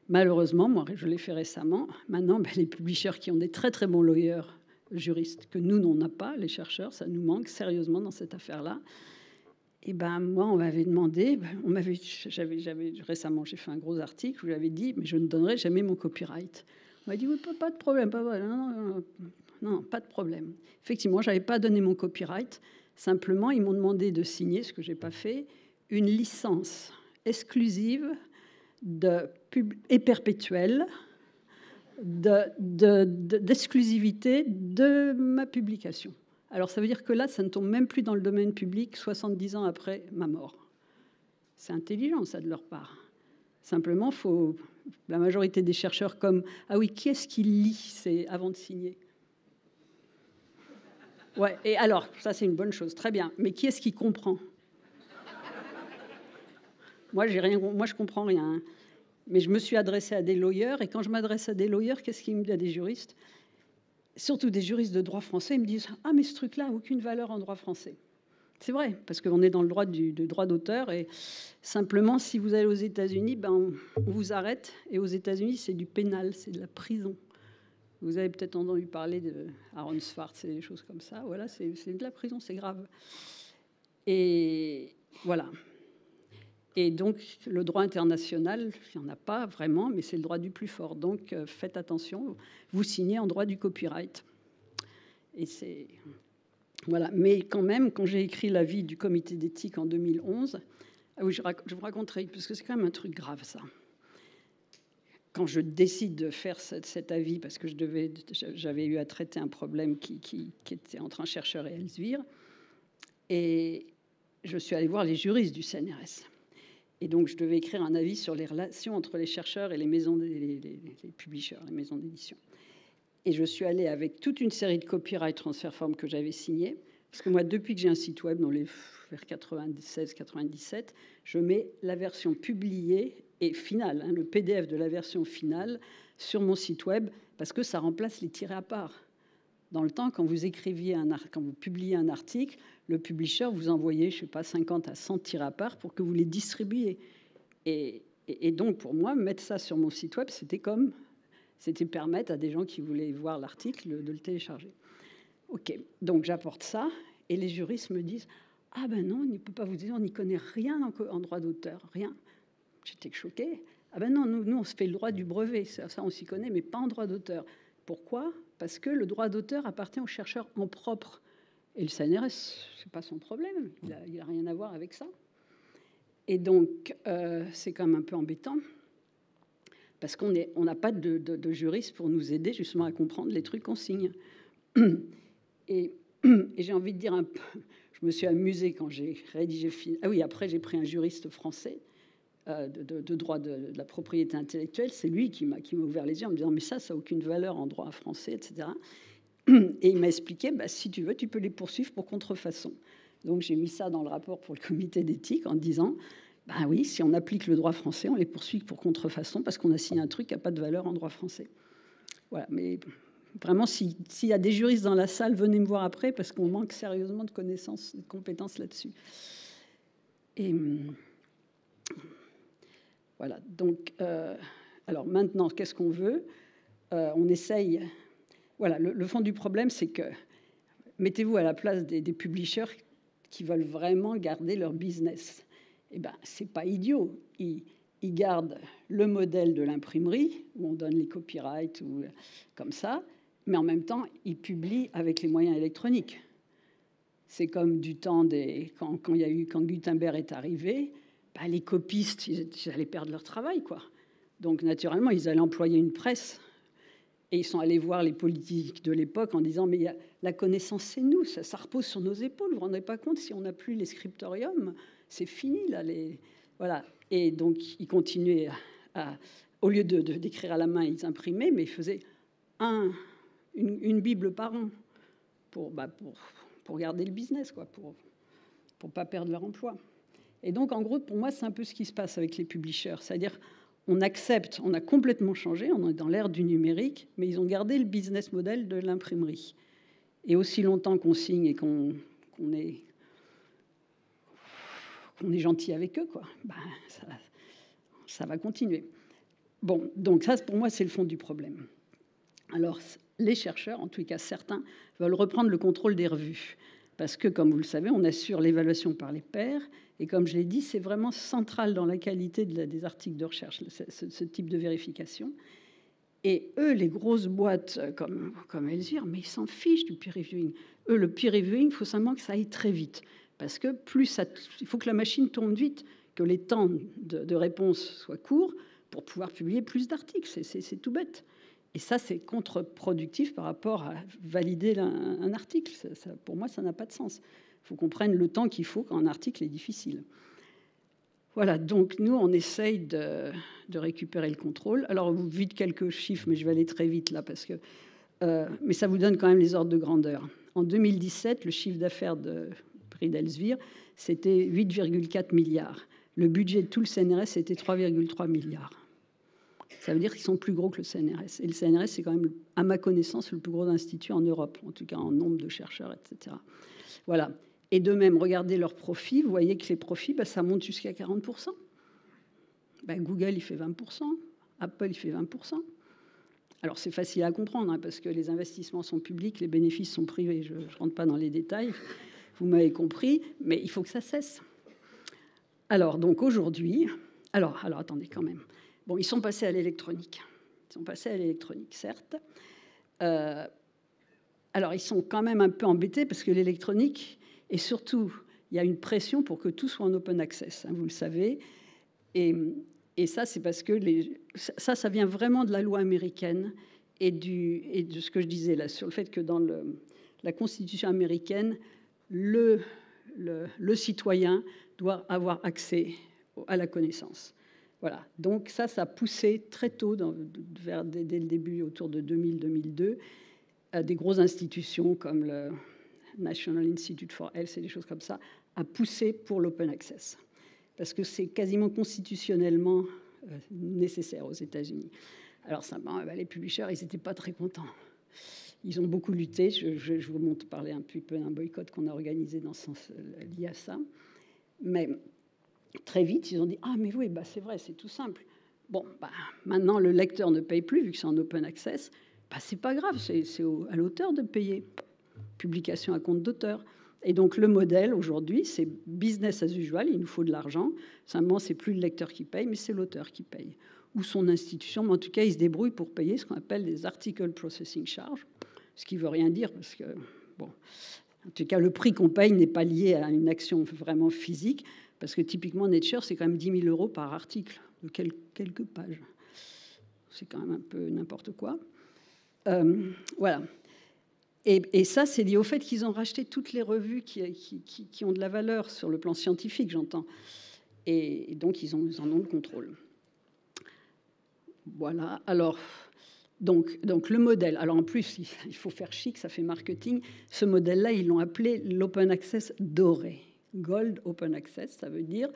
Malheureusement, moi je l'ai fait récemment, maintenant les publishers qui ont des très très bons lawyers, juristes, que nous n'en a pas, les chercheurs, ça nous manque sérieusement dans cette affaire-là. Et ben moi, on m'avait demandé, récemment, j'ai fait un gros article où j'avais dit, mais je ne donnerai jamais mon copyright. On m'a dit, oui, pas de problème, non, pas de problème. Effectivement, je n'avais pas donné mon copyright. Simplement, ils m'ont demandé de signer, ce que je n'ai pas fait, une licence exclusive et perpétuelle d'exclusivité de ma publication. Alors, ça veut dire que là, ça ne tombe même plus dans le domaine public 70 ans après ma mort. C'est intelligent, ça, de leur part. Simplement, la majorité des chercheurs comme... Ah oui, qui est-ce qui lit avant de signer? Ouais, et alors, ça, c'est une bonne chose, très bien. Mais qui est-ce qui comprend? Moi, je comprends rien. Mais je me suis adressée à des lawyers, et quand je m'adresse à des lawyers, qu'est-ce qu'ils me disent, à des juristes? Surtout des juristes de droit français, ils me disent « Ah, mais ce truc-là n'a aucune valeur en droit français ». C'est vrai, parce qu'on est dans le droit du droit d'auteur, et simplement, si vous allez aux États-Unis, on vous arrête, et aux États-Unis, c'est du pénal, c'est de la prison. Vous avez peut-être entendu parler de Aaron Swartz et des choses comme ça. Voilà, c'est de la prison, c'est grave. Et voilà. Et donc, le droit international, il n'y en a pas vraiment, mais c'est le droit du plus fort. Donc, faites attention, vous signez en droit du copyright. Et c'est... Voilà. Mais quand même, quand j'ai écrit l'avis du comité d'éthique en 2011, oui, je vous raconterai, parce que c'est quand même un truc grave, ça. Quand je décide de faire cet avis, parce que j'avais eu à traiter un problème qui était entre un chercheur et Elsevier, et je suis allée voir les juristes du CNRS. Et donc, je devais écrire un avis sur les relations entre les chercheurs et les maisons, les publishers, les maisons d'édition. Et je suis allée avec toute une série de copyright transfer forms que j'avais signées. Parce que moi, depuis que j'ai un site web, vers 96-97, je mets la version publiée et finale, le PDF de la version finale sur mon site web, parce que ça remplace les tirés à part. Dans le temps, quand vous publiez un article, le publisher vous envoyait, je ne sais pas, 50 à 100 tirés à part pour que vous les distribuiez. Et donc, pour moi, mettre ça sur mon site web, c'était permettre à des gens qui voulaient voir l'article de le télécharger. OK, donc j'apporte ça, et les juristes me disent « Ah ben non, on ne peut pas vous dire, on n'y connaît rien en droit d'auteur, rien. » J'étais choquée. « Ah ben non, nous, on se fait le droit du brevet, ça on s'y connaît, mais pas en droit d'auteur. » Pourquoi? Parce que le droit d'auteur appartient aux chercheurs en propre. Et le CNRS, ce n'est pas son problème, il n'a rien à voir avec ça. Et donc, c'est quand même un peu embêtant, parce qu'on n'a pas de juriste pour nous aider justement à comprendre les trucs qu'on signe. Et j'ai envie de dire un peu, je me suis amusée quand j'ai rédigé... Ah oui, après j'ai pris un juriste français de droit de la propriété intellectuelle. C'est lui qui m'a ouvert les yeux en me disant « Mais ça n'a aucune valeur en droit français, etc. » Et il m'a expliqué « Si tu veux, tu peux les poursuivre pour contrefaçon. » Donc j'ai mis ça dans le rapport pour le comité d'éthique en disant « Oui, si on applique le droit français, on les poursuit pour contrefaçon parce qu'on a signé un truc qui n'a pas de valeur en droit français. » Voilà, mais vraiment, s'il y a des juristes dans la salle, venez me voir après parce qu'on manque sérieusement de connaissances, de compétences là-dessus. Et Voilà, donc, alors maintenant, qu'est-ce qu'on veut? On essaye... Voilà, le fond du problème, c'est que mettez-vous à la place des publishers qui veulent vraiment garder leur business. Eh bien, c'est pas idiot. Ils gardent le modèle de l'imprimerie, où on donne les copyrights, ou comme ça, mais en même temps, ils publient avec les moyens électroniques. C'est comme du temps quand Gutenberg est arrivé, bah, les copistes, ils allaient perdre leur travail, quoi. Donc, naturellement, ils allaient employer une presse. Et ils sont allés voir les politiques de l'époque en disant « Mais la connaissance, c'est nous, ça repose sur nos épaules. Vous ne vous rendez pas compte, si on n'a plus les scriptoriums, c'est fini, là. » Voilà. Et donc, ils continuaient au lieu d'écrire à la main, ils imprimaient, mais ils faisaient une Bible par an pour garder le business, quoi, pour pas perdre leur emploi. Et donc, en gros, pour moi, c'est un peu ce qui se passe avec les publishers. C'est-à-dire, on accepte, on a complètement changé, on est dans l'ère du numérique, mais ils ont gardé le business model de l'imprimerie. Et aussi longtemps qu'on signe et qu'on est gentil avec eux, quoi, ben, ça va continuer. Bon, donc ça, pour moi, c'est le fond du problème. Alors, les chercheurs, en tout cas certains, veulent reprendre le contrôle des revues. Parce que, comme vous le savez, on assure l'évaluation par les pairs. Et comme je l'ai dit, c'est vraiment central dans la qualité des articles de recherche, ce type de vérification. Et eux, les grosses boîtes comme Elsevier, mais ils s'en fichent du peer reviewing. Eux, le peer reviewing, il faut simplement que ça aille très vite. Parce que il faut que la machine tourne vite, que les temps de réponse soient courts pour pouvoir publier plus d'articles. C'est tout bête. Et ça, c'est contre-productif par rapport à valider un article. Pour moi, ça n'a pas de sens. Il faut qu'on prenne le temps qu'il faut quand un article est difficile. Voilà, donc nous, on essaye de récupérer le contrôle. Alors, vous vite quelques chiffres, mais je vais aller très vite là, parce que... mais ça vous donne quand même les ordres de grandeur. En 2017, le chiffre d'affaires de prix d'Elsevier, c'était 8,4 milliards. Le budget de tout le CNRS, c'était 3,3 milliards. Ça veut dire qu'ils sont plus gros que le CNRS. Et le CNRS, c'est quand même, à ma connaissance, le plus gros institut en Europe, en tout cas en nombre de chercheurs, etc. Voilà. Et de même, regardez leurs profits. Vous voyez que les profits, ça monte jusqu'à 40%. Google, il fait 20%. Apple, il fait 20%. Alors, c'est facile à comprendre, hein, parce que les investissements sont publics, les bénéfices sont privés. Je ne rentre pas dans les détails. Vous m'avez compris, mais il faut que ça cesse. Alors, donc, aujourd'hui... Alors, attendez quand même. Bon, ils sont passés à l'électronique. Certes. Alors, ils sont quand même un peu embêtés parce que l'électronique, et surtout, il y a une pression pour que tout soit en open access, hein, vous le savez. Et ça, c'est parce que ça vient vraiment de la loi américaine et de ce que je disais là, sur le fait que dans la Constitution américaine, le citoyen doit avoir accès à la connaissance. Voilà, donc ça a poussé très tôt, dès le début, autour de 2000-2002, des grosses institutions comme le National Institute for Health et des choses comme ça, à pousser pour l'open access. Parce que c'est quasiment constitutionnellement nécessaire aux États-Unis. Alors simplement, les publishers, ils n'étaient pas très contents. Ils ont beaucoup lutté. Je vous montre parler un petit peu d'un boycott qu'on a organisé dans ce sens lié à ça. Mais... très vite, ils ont dit « Ah, mais oui, c'est vrai, c'est tout simple. Bon, maintenant, le lecteur ne paye plus, vu que c'est en open access. C'est pas grave, c'est à l'auteur de payer. Publication à compte d'auteur. » Et donc, le modèle, aujourd'hui, c'est business as usual. Il nous faut de l'argent. Simplement, c'est plus le lecteur qui paye, mais c'est l'auteur qui paye. Ou son institution. Mais en tout cas, il se débrouille pour payer ce qu'on appelle des article processing charges. Ce qui veut rien dire, parce que, bon... En tout cas, le prix qu'on paye n'est pas lié à une action vraiment physique, parce que typiquement, Nature, c'est quand même 10 000 € par article, de quelques pages. C'est quand même un peu n'importe quoi. Voilà. Et ça, c'est lié au fait qu'ils ont racheté toutes les revues qui ont de la valeur sur le plan scientifique, j'entends. Et donc, ils en ont le contrôle. Voilà. Alors... Donc, le modèle, alors en plus, il faut faire chic, ça fait marketing. Ce modèle-là, ils l'ont appelé l'open access doré. Gold open access, ça veut dire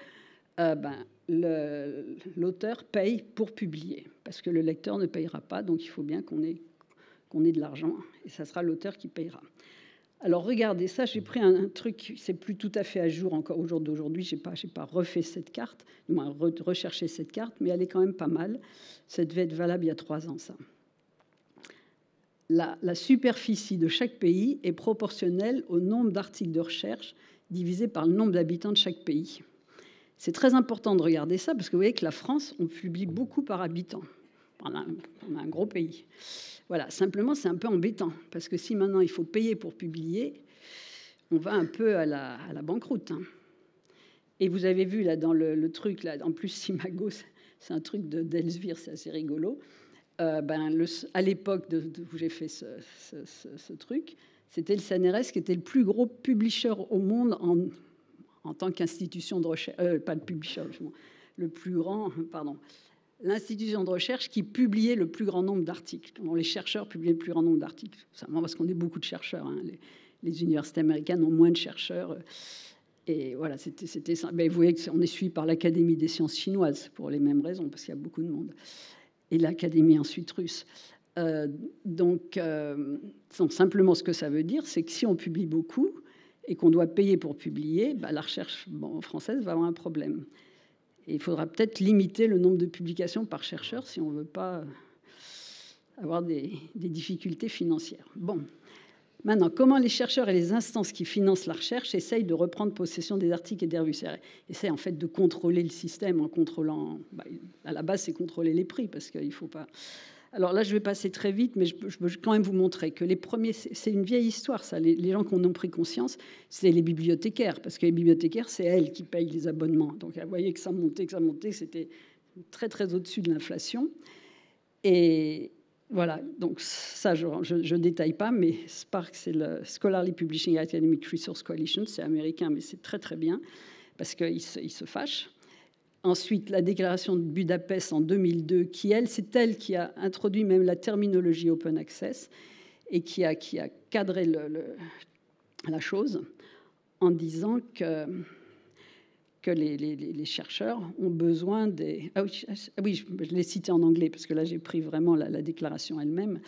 l'auteur paye pour publier, parce que le lecteur ne payera pas, donc il faut bien qu'on ait de l'argent, et ça sera l'auteur qui payera. Alors, regardez ça, j'ai pris un truc, c'est plus tout à fait à jour encore au jour d'aujourd'hui. J'ai pas refait cette carte, du moins recherché cette carte, mais elle est quand même pas mal. Ça devait être valable il y a 3 ans, ça. La superficie de chaque pays est proportionnelle au nombre d'articles de recherche divisé par le nombre d'habitants de chaque pays. C'est très important de regarder ça parce que vous voyez que la France, on publie beaucoup par habitant. On a un gros pays. Voilà, simplement, c'est un peu embêtant parce que si maintenant il faut payer pour publier, on va un peu à la banqueroute. Hein. Et vous avez vu là dans le truc, là, en plus, Simago, c'est un truc d'Elsevier, c'est assez rigolo. À l'époque où j'ai fait ce truc, c'était le CNRS qui était le plus gros publisher au monde en tant qu'institution de recherche, pas le publisher, le plus grand, pardon, l'institution de recherche qui publiait le plus grand nombre d'articles, dont les chercheurs publiaient le plus grand nombre d'articles. Simplement parce qu'on est beaucoup de chercheurs. Hein. Les universités américaines ont moins de chercheurs. Et voilà, c'était ça. Ben, vous voyez qu'on est suivi par l'Académie des sciences chinoises pour les mêmes raisons, parce qu'il y a beaucoup de monde. Et l'Académie ensuite russe. Donc, simplement, ce que ça veut dire, c'est que si on publie beaucoup et qu'on doit payer pour publier, la recherche française va avoir un problème. Et il faudra peut-être limiter le nombre de publications par chercheur si on ne veut pas avoir des difficultés financières. Bon. Maintenant, comment les chercheurs et les instances qui financent la recherche essayent de reprendre possession des articles et des revues? Essayent en fait de contrôler le système en contrôlant... à la base, c'est contrôler les prix parce qu'il ne faut pas... Alors là, je vais passer très vite, mais je veux quand même vous montrer que les premiers... C'est une vieille histoire, ça. Les gens qui en ont pris conscience, c'est les bibliothécaires. Parce que les bibliothécaires, c'est elles qui payent les abonnements. Donc, vous voyez que ça montait, c'était très, très au-dessus de l'inflation. Et... Voilà, donc ça, je ne détaille pas, mais SPARC, c'est le Scholarly Publishing Academic Resource Coalition, c'est américain, mais c'est très, très bien, parce qu'ils se fâchent. Ensuite, la déclaration de Budapest en 2002, c'est elle qui a introduit même la terminologie open access et qui a cadré la chose en disant que les chercheurs ont besoin des... Ah oui, je l'ai cité en anglais, parce que là, j'ai pris vraiment la déclaration elle-même.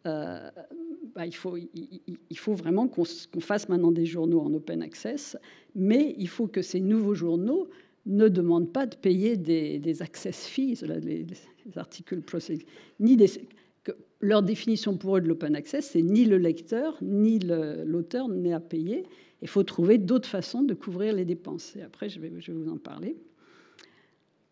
Il faut vraiment qu'on fasse maintenant des journaux en open access, mais il faut que ces nouveaux journaux ne demandent pas de payer des access fees, les articles process, leur définition pour eux de l'open access, c'est ni le lecteur, ni l'auteur n'est à payer. Il faut trouver d'autres façons de couvrir les dépenses. Et après, je vais vous en parler.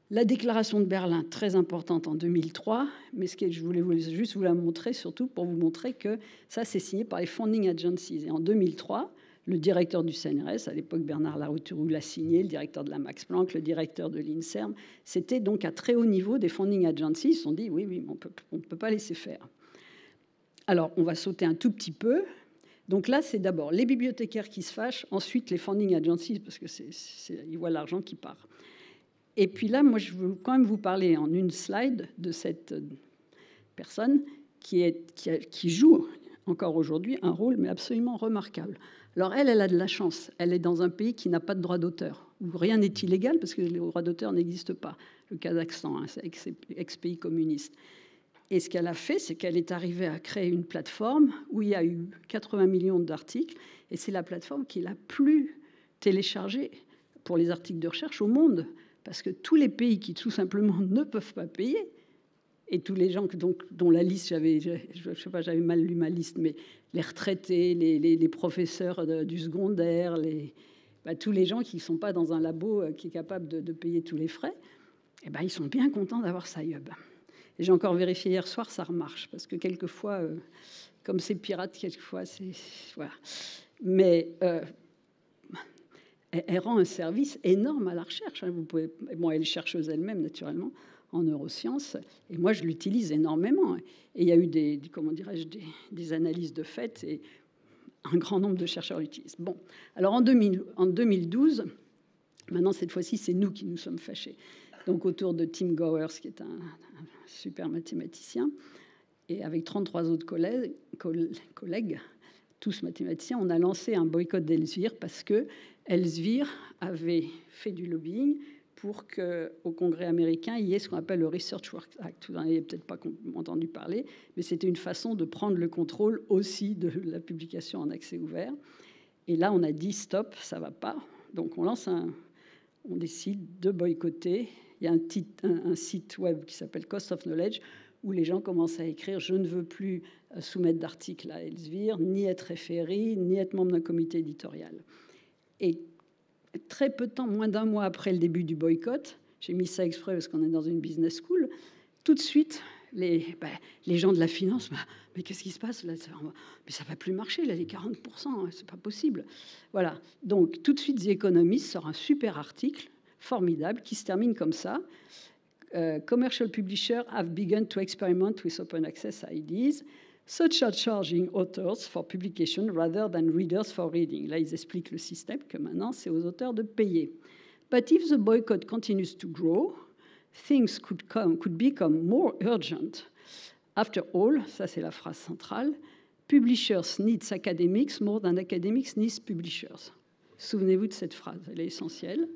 La déclaration de Berlin, très importante en 2003, mais je voulais juste vous la montrer, surtout pour vous montrer que ça, c'est signé par les funding agencies. Et en 2003, le directeur du CNRS, à l'époque Bernard Larouturou l'a signé, le directeur de la Max Planck, le directeur de l'INSERM, c'était donc à très haut niveau des funding agencies. Ils se sont dit, oui, on ne peut pas laisser faire. Alors, on va sauter un tout petit peu. Donc là, c'est d'abord les bibliothécaires qui se fâchent, ensuite les funding agencies, parce qu'ils voient l'argent qui part. Et puis là, moi, je veux quand même vous parler en une slide de cette personne qui joue encore aujourd'hui un rôle, mais absolument remarquable. Alors elle a de la chance. Elle est dans un pays qui n'a pas de droit d'auteur, où rien n'est illégal, parce que les droits d'auteur n'existent pas. Le Kazakhstan, hein, c'est ex-pays communiste. Et ce qu'elle a fait, c'est qu'elle est arrivée à créer une plateforme où il y a eu 80 millions d'articles. Et c'est la plateforme qui est la plus téléchargée pour les articles de recherche au monde. Parce que tous les pays qui, tout simplement, ne peuvent pas payer, et tous les gens dont la liste, je sais pas, j'avais mal lu ma liste, mais les retraités, les professeurs du secondaire, tous les gens qui ne sont pas dans un labo qui est capable de payer tous les frais, ils sont bien contents d'avoir SciHub. Et j'ai encore vérifié hier soir, ça remarche, parce que quelquefois, comme c'est pirate, quelquefois, c'est... Voilà. Mais elle rend un service énorme à la recherche. Vous pouvez... Bon, elle est chercheuse elle-même, naturellement, en neurosciences, et moi, je l'utilise énormément. Et il y a eu des analyses de fait, et un grand nombre de chercheurs l'utilisent. Bon, alors en 2012, maintenant, cette fois-ci, c'est nous qui nous sommes fâchés. Donc, autour de Tim Gowers, qui est un super mathématicien, et avec 33 autres collègues, tous mathématiciens, on a lancé un boycott d'Elsevier parce que Elsevier avait fait du lobbying pour qu'au Congrès américain, il y ait ce qu'on appelle le Research Work Act. Vous n'en avez peut-être pas entendu parler, mais c'était une façon de prendre le contrôle aussi de la publication en accès ouvert. Et là, on a dit stop, ça ne va pas. Donc on décide de boycotter. Il y a un site web qui s'appelle Cost of Knowledge, où les gens commencent à écrire « Je ne veux plus soumettre d'articles à Elsevier, ni être référé, ni être membre d'un comité éditorial. » Et très peu de temps, moins d'un mois après le début du boycott, j'ai mis ça exprès parce qu'on est dans une business school, tout de suite, les gens de la finance, mais qu'est-ce qui se passe là? Mais ça ne va plus marcher, là, les 40%, c'est pas possible. Voilà. Donc, tout de suite, The Economist sort un super article formidable qui se termine comme ça. Commercial publishers have begun to experiment with open access ideas, such as charging authors for publication rather than readers for reading. Là, ils expliquent le système que maintenant, c'est aux auteurs de payer. But if the boycott continues to grow, things could become more urgent. After all, ça c'est la phrase centrale, publishers need academics more than academics need publishers. Souvenez-vous de cette phrase, elle est essentielle.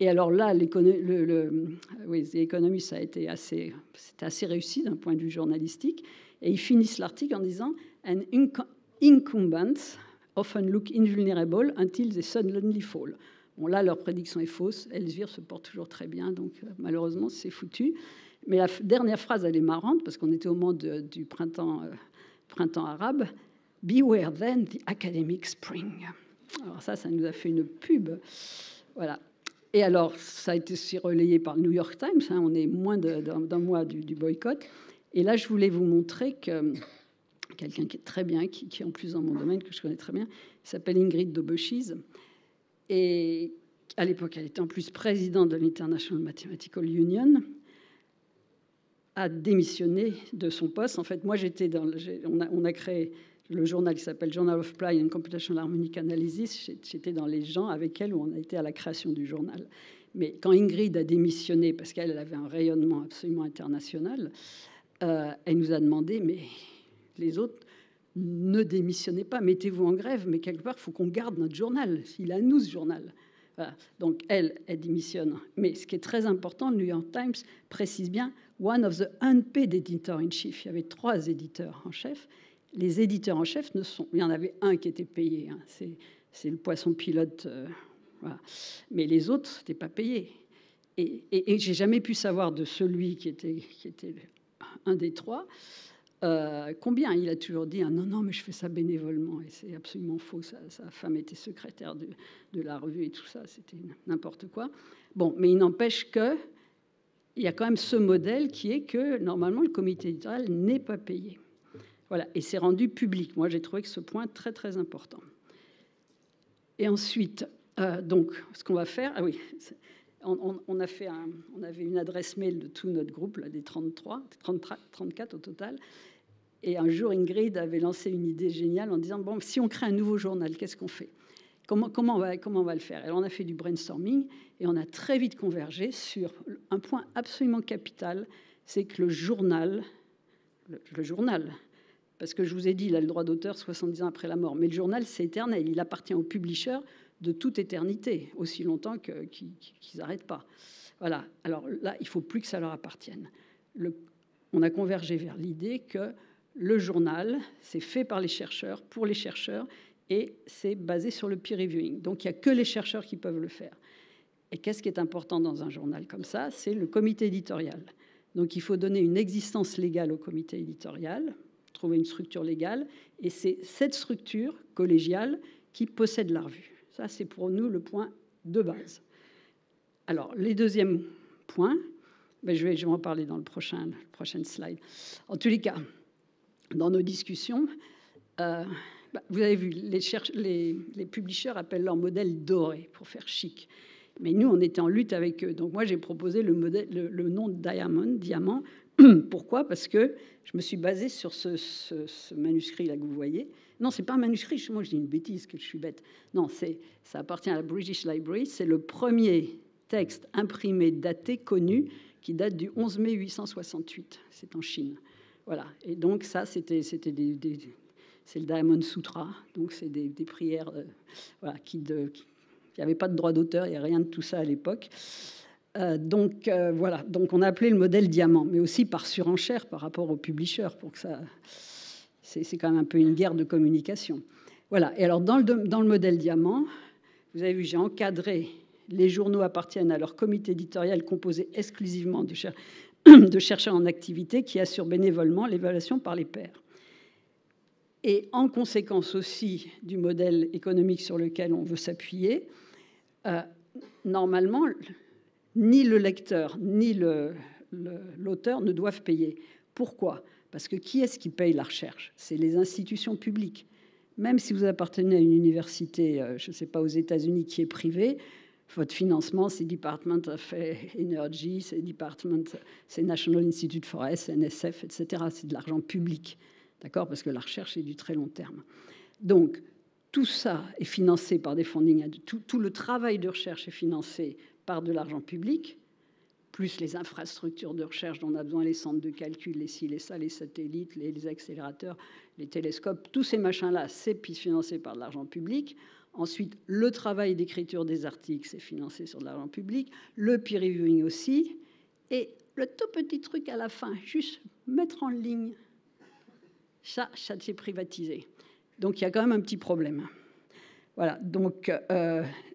Et alors là, The Economist, c'était assez réussi d'un point de vue journalistique. Et ils finissent l'article en disant « An incumbents often look invulnerable until they suddenly fall ». Bon, là, leur prédiction est fausse. Elsevier se porte toujours très bien, donc malheureusement, c'est foutu. Mais la dernière phrase, elle est marrante, parce qu'on était au moment du printemps arabe. « Beware then the academic spring ». Alors ça nous a fait une pub. Voilà. Et alors, ça a été aussi relayé par le New York Times. On est moins d'un mois du boycott. Et là, je voulais vous montrer que quelqu'un qui est très bien, qui est en plus dans mon domaine, que je connais très bien, s'appelle Ingrid Daubechies. Et à l'époque, elle était en plus présidente de l'International Mathematical Union, a démissionné de son poste. En fait, moi, on a créé le journal qui s'appelle Journal of Play and Computational Harmonic Analysis. J'étais dans les gens avec elle où on a été à la création du journal. Mais quand Ingrid a démissionné, parce qu'elle avait un rayonnement absolument international, elle nous a demandé, mais les autres, ne démissionnez pas, mettez-vous en grève, mais quelque part, il faut qu'on garde notre journal. Il est à nous, ce journal. Voilà. Donc, elle démissionne. Mais ce qui est très important, le New York Times précise bien « one of the unpaid editor-in-chief ». Il y avait 3 éditeurs en chef. Les éditeurs en chef il y en avait un qui était payé. C'est le poisson pilote. Voilà. Mais les autres, n'étaient pas payés. Et j'ai jamais pu savoir de celui qui était un des 3 combien. Il a toujours dit non, mais je fais ça bénévolement. Et c'est absolument faux. Sa femme était secrétaire de la revue et tout ça. C'était n'importe quoi. Bon, mais il n'empêche que il y a quand même ce modèle qui est que normalement le comité éditorial n'est pas payé. Voilà, et c'est rendu public. Moi, j'ai trouvé que ce point très, très important. Et ensuite, donc, ce qu'on va faire... Ah oui, on avait une adresse mail de tout notre groupe, là, des 34 au total. Et un jour, Ingrid avait lancé une idée géniale en disant, bon, si on crée un nouveau journal, qu'est-ce qu'on fait? Comment on va le faire? Alors, on a fait du brainstorming et on a très vite convergé sur un point absolument capital, c'est que le journal... Parce que je vous ai dit, il a le droit d'auteur 70 ans après la mort. Mais le journal, c'est éternel. Il appartient aux publishers de toute éternité, aussi longtemps qu'ils n'arrêtent pas. Voilà. Alors là, il ne faut plus que ça leur appartienne. On a convergé vers l'idée que le journal, c'est fait par les chercheurs, pour les chercheurs, et c'est basé sur le peer reviewing. Donc, il n'y a que les chercheurs qui peuvent le faire. Et qu'est-ce qui est important dans un journal comme ça? C'est le comité éditorial. Donc, il faut donner une existence légale au comité éditorial, trouver une structure légale, et c'est cette structure collégiale qui possède la revue. Ça, c'est pour nous le point de base. Alors, les deuxièmes points, je vais en parler dans le prochain slide. En tous les cas, dans nos discussions, vous avez vu, les publishers appellent leur modèle doré pour faire chic. Mais nous, on était en lutte avec eux. Donc moi, j'ai proposé le nom de diamant. Pourquoi? Parce que je me suis basée sur ce manuscrit-là que vous voyez. Non, c'est pas un manuscrit. Moi, je dis une bêtise, que je suis bête. Non, ça appartient à la British Library. C'est le premier texte imprimé, daté, connu, qui date du 11 mai 868. C'est en Chine. Voilà. Et donc ça, c'est le Diamond Sutra. Donc c'est des prières, voilà, il n'y avait pas de droit d'auteur, il n'y a rien de tout ça à l'époque. Voilà, donc on a appelé le modèle diamant, mais aussi par surenchère par rapport aux publishers, pour que ça, c'est quand même un peu une guerre de communication. Voilà, et alors dans le modèle diamant, vous avez vu, j'ai encadré, les journaux appartiennent à leur comité éditorial composé exclusivement de chercheurs en activité qui assurent bénévolement l'évaluation par les pairs. Et en conséquence aussi du modèle économique sur lequel on veut s'appuyer, normalement, ni le lecteur ni l'auteur ne doivent payer. Pourquoi ? Parce que qui est-ce qui paye la recherche ? C'est les institutions publiques. Même si vous appartenez à une université, je ne sais pas, aux États-Unis, qui est privée, votre financement, c'est Department of Energy, c'est National Institute for Health, NSF, etc. C'est de l'argent public, d'accord ? Parce que la recherche est du très long terme. Donc, tout ça est financé par des funding. Tout le travail de recherche est financé par de l'argent public, plus les infrastructures de recherche dont on a besoin, les centres de calcul, les ci, les ça, les satellites, les accélérateurs, les télescopes, tous ces machins-là, c'est financé par de l'argent public. Ensuite, le travail d'écriture des articles, c'est financé sur de l'argent public. Le peer reviewing aussi. Et le tout petit truc à la fin, juste mettre en ligne, ça c'est privatisé. Donc, il y a quand même un petit problème. Voilà. Donc,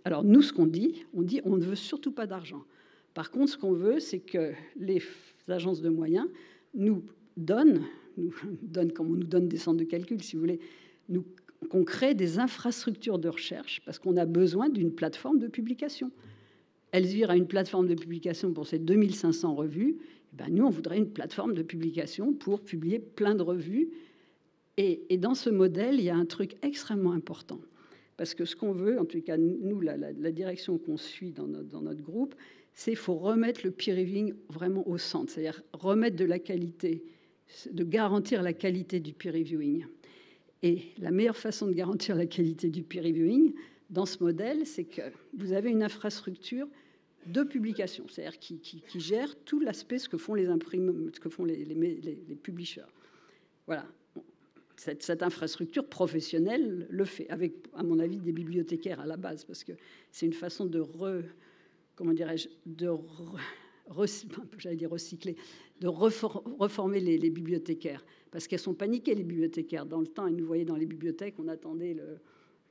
alors, nous, ce qu'on dit, on ne veut surtout pas d'argent. Par contre, ce qu'on veut, c'est que les agences de moyens nous donnent, comme on nous donne des centres de calcul, si vous voulez, qu'on crée des infrastructures de recherche parce qu'on a besoin d'une plateforme de publication. Elsevier a une plateforme de publication pour ses 2500 revues. Ben, nous, on voudrait une plateforme de publication pour publier plein de revues. Et dans ce modèle, il y a un truc extrêmement important. Parce que ce qu'on veut, en tout cas, nous, la direction qu'on suit dans notre groupe, c'est qu'il faut remettre le peer reviewing vraiment au centre. C'est-à-dire remettre de la qualité, de garantir la qualité du peer reviewing. Et la meilleure façon de garantir la qualité du peer reviewing, dans ce modèle, c'est que vous avez une infrastructure de publication, c'est-à-dire qui gère tout l'aspect, ce que font les imprimeurs, ce que font les publishers. Voilà. Cette infrastructure professionnelle le fait, avec, à mon avis, des bibliothécaires à la base, parce que c'est une façon de recycler, de reformer les bibliothécaires, parce qu'elles sont paniquées, les bibliothécaires. Dans le temps, elles nous voyaient dans les bibliothèques, on attendait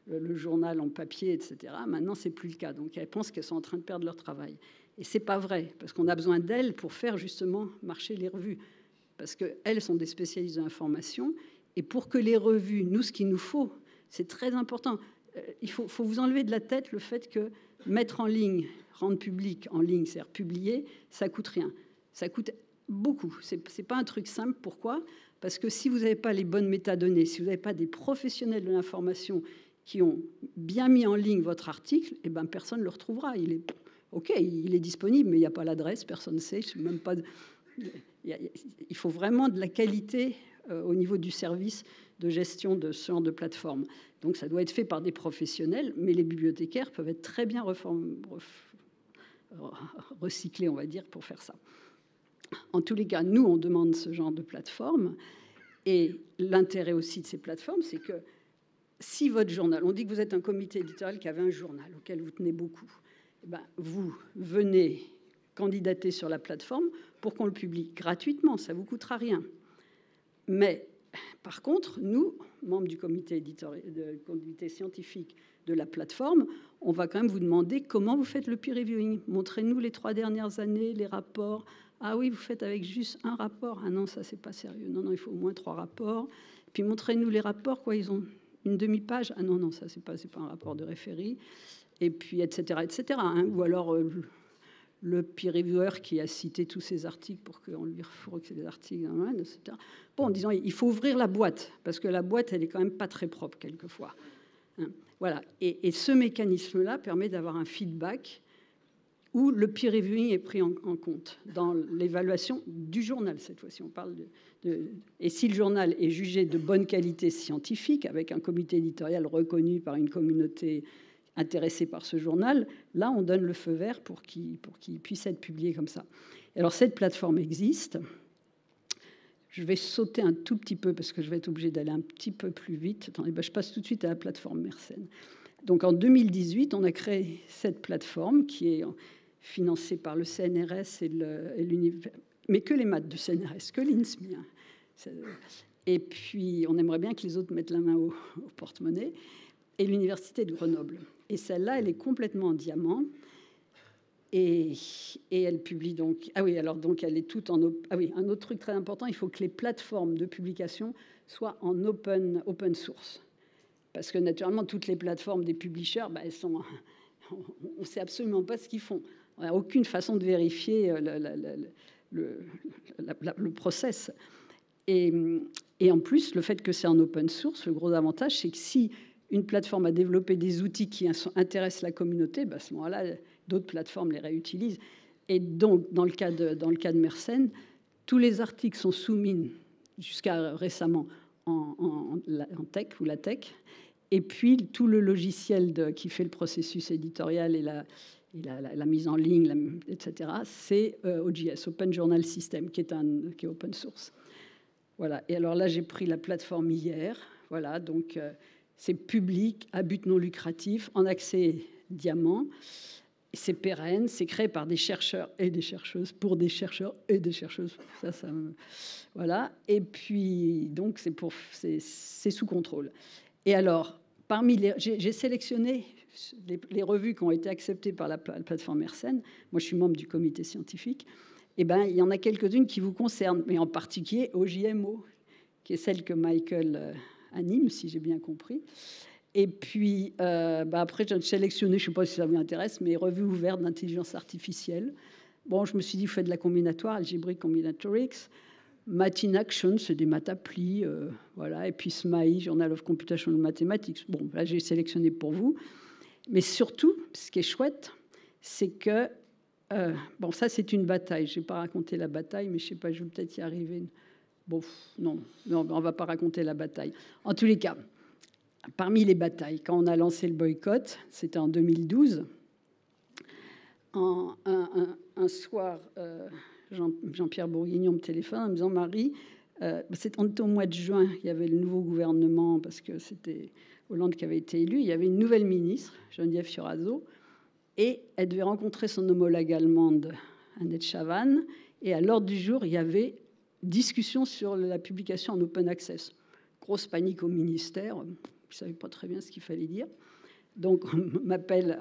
le journal en papier, etc. Maintenant, c'est plus le cas. Donc, elles pensent qu'elles sont en train de perdre leur travail. Et c'est pas vrai, parce qu'on a besoin d'elles pour faire justement marcher les revues, parce qu'elles sont des spécialistes de l'information. Et pour que les revues, nous, ce qu'il nous faut, c'est très important. Il faut vous enlever de la tête le fait que mettre en ligne, rendre public en ligne, c'est-à-dire publier, ça coûte rien. Ça coûte beaucoup. C'est pas un truc simple. Pourquoi ? Parce que si vous n'avez pas les bonnes métadonnées, si vous n'avez pas des professionnels de l'information qui ont bien mis en ligne votre article, eh ben, personne ne le retrouvera. Il est disponible, mais il n'y a pas l'adresse, personne ne sait. Même pas il faut vraiment de la qualité au niveau du service de gestion de ce genre de plateforme. Donc ça doit être fait par des professionnels, mais les bibliothécaires peuvent être très bien recyclés, on va dire, pour faire ça. En tous les cas, nous, on demande ce genre de plateforme. Et l'intérêt aussi de ces plateformes, c'est que si votre journal, on dit que vous êtes un comité éditorial qui avait un journal auquel vous tenez beaucoup, eh ben, vous venez candidater sur la plateforme pour qu'on le publie gratuitement, ça ne vous coûtera rien. Mais par contre, nous, membres du comité scientifique de la plateforme, on va quand même vous demander comment vous faites le peer reviewing. Montrez-nous les 3 dernières années, les rapports. Ah oui, vous faites avec juste un rapport. Ah non, ça, c'est pas sérieux. Non, il faut au moins 3 rapports. Puis montrez-nous les rapports, quoi, ils ont une demi-page. Ah non, ça, c'est pas un rapport de référé. Et puis, etc., etc. Hein. Ou alors... le peer reviewer qui a cité tous ces articles pour qu'on lui refourgue ces articles, etc. Bon, disons, il faut ouvrir la boîte, parce que la boîte, elle est quand même pas très propre, quelquefois. Hein, voilà. Et ce mécanisme-là permet d'avoir un feedback où le peer reviewing est pris en compte dans l'évaluation du journal. Cette fois-ci, on parle et si le journal est jugé de bonne qualité scientifique, avec un comité éditorial reconnu par une communauté intéressés par ce journal, là, on donne le feu vert pour qu'il puisse être publié comme ça. Et alors, cette plateforme existe. Je vais sauter un tout petit peu parce que je vais être obligée d'aller un petit peu plus vite. Attendez, je passe tout de suite à la plateforme Mersenne. Donc, en 2018, on a créé cette plateforme qui est financé par le CNRS et l'univers, mais que les maths du CNRS, que l'INSMI. Hein. Et puis, on aimerait bien que les autres mettent la main au porte-monnaie. Et l'université de Grenoble. Et celle-là, elle est complètement en diamant. Et elle publie donc... Ah oui, alors donc elle est toute en... Ah oui, un autre truc très important, il faut que les plateformes de publication soient en open source. Parce que naturellement, toutes les plateformes des publishers, elles sont... On ne sait absolument pas ce qu'ils font. On n'a aucune façon de vérifier le process. Et en plus, le fait que c'est en open source, le gros avantage, c'est que si une plateforme a développé des outils qui intéressent la communauté, à ce moment-là, d'autres plateformes les réutilisent. Et donc, dans le cas de Mersenne, tous les articles sont soumis, jusqu'à récemment, en tech ou la tech. Et puis, tout le logiciel qui fait le processus éditorial et la mise en ligne, etc., c'est OJS, Open Journal System, qui est open source. Voilà. Et alors là, j'ai pris la plateforme hier. Voilà, donc c'est public, à but non lucratif, en accès diamant. C'est pérenne, c'est créé par des chercheurs et des chercheuses, pour des chercheurs et des chercheuses. Voilà. Et puis, donc, c'est sous contrôle. Et alors, j'ai sélectionné les revues qui ont été acceptées par la plateforme Mersenne. Moi, je suis membre du comité scientifique. Eh bien, il y en a quelques-unes qui vous concernent, mais en particulier OJMO, qui est celle que Michael anime, si j'ai bien compris. Et puis, après, j'ai sélectionné, je ne sais pas si ça vous intéresse, mais revues ouvertes d'intelligence artificielle. Bon, je me suis dit, vous faites de la combinatoire, Algebraic Combinatorics. Math in Action, c'est des maths applis, voilà. Et puis SMAI, Journal of Computational Mathematics. Bon, là, j'ai sélectionné pour vous. Mais surtout, ce qui est chouette, c'est que bon, ça, c'est une bataille. Je n'ai pas raconté la bataille, mais je ne sais pas, je vais peut-être y arriver. Bon, non, on ne va pas raconter la bataille. En tous les cas, parmi les batailles, quand on a lancé le boycott, c'était en 2012, un soir, Jean-Pierre Bourguignon me téléphone en me disant « Marie, c'était au mois de juin, il y avait le nouveau gouvernement, parce que c'était Hollande qui avait été élu, il y avait une nouvelle ministre, Geneviève Fioraso, et elle devait rencontrer son homologue allemande, Annette Schavan, et à l'ordre du jour, il y avait discussion sur la publication en open access. Grosse panique au ministère, ils ne savaient pas très bien ce qu'il fallait dire. Donc, on m'appelle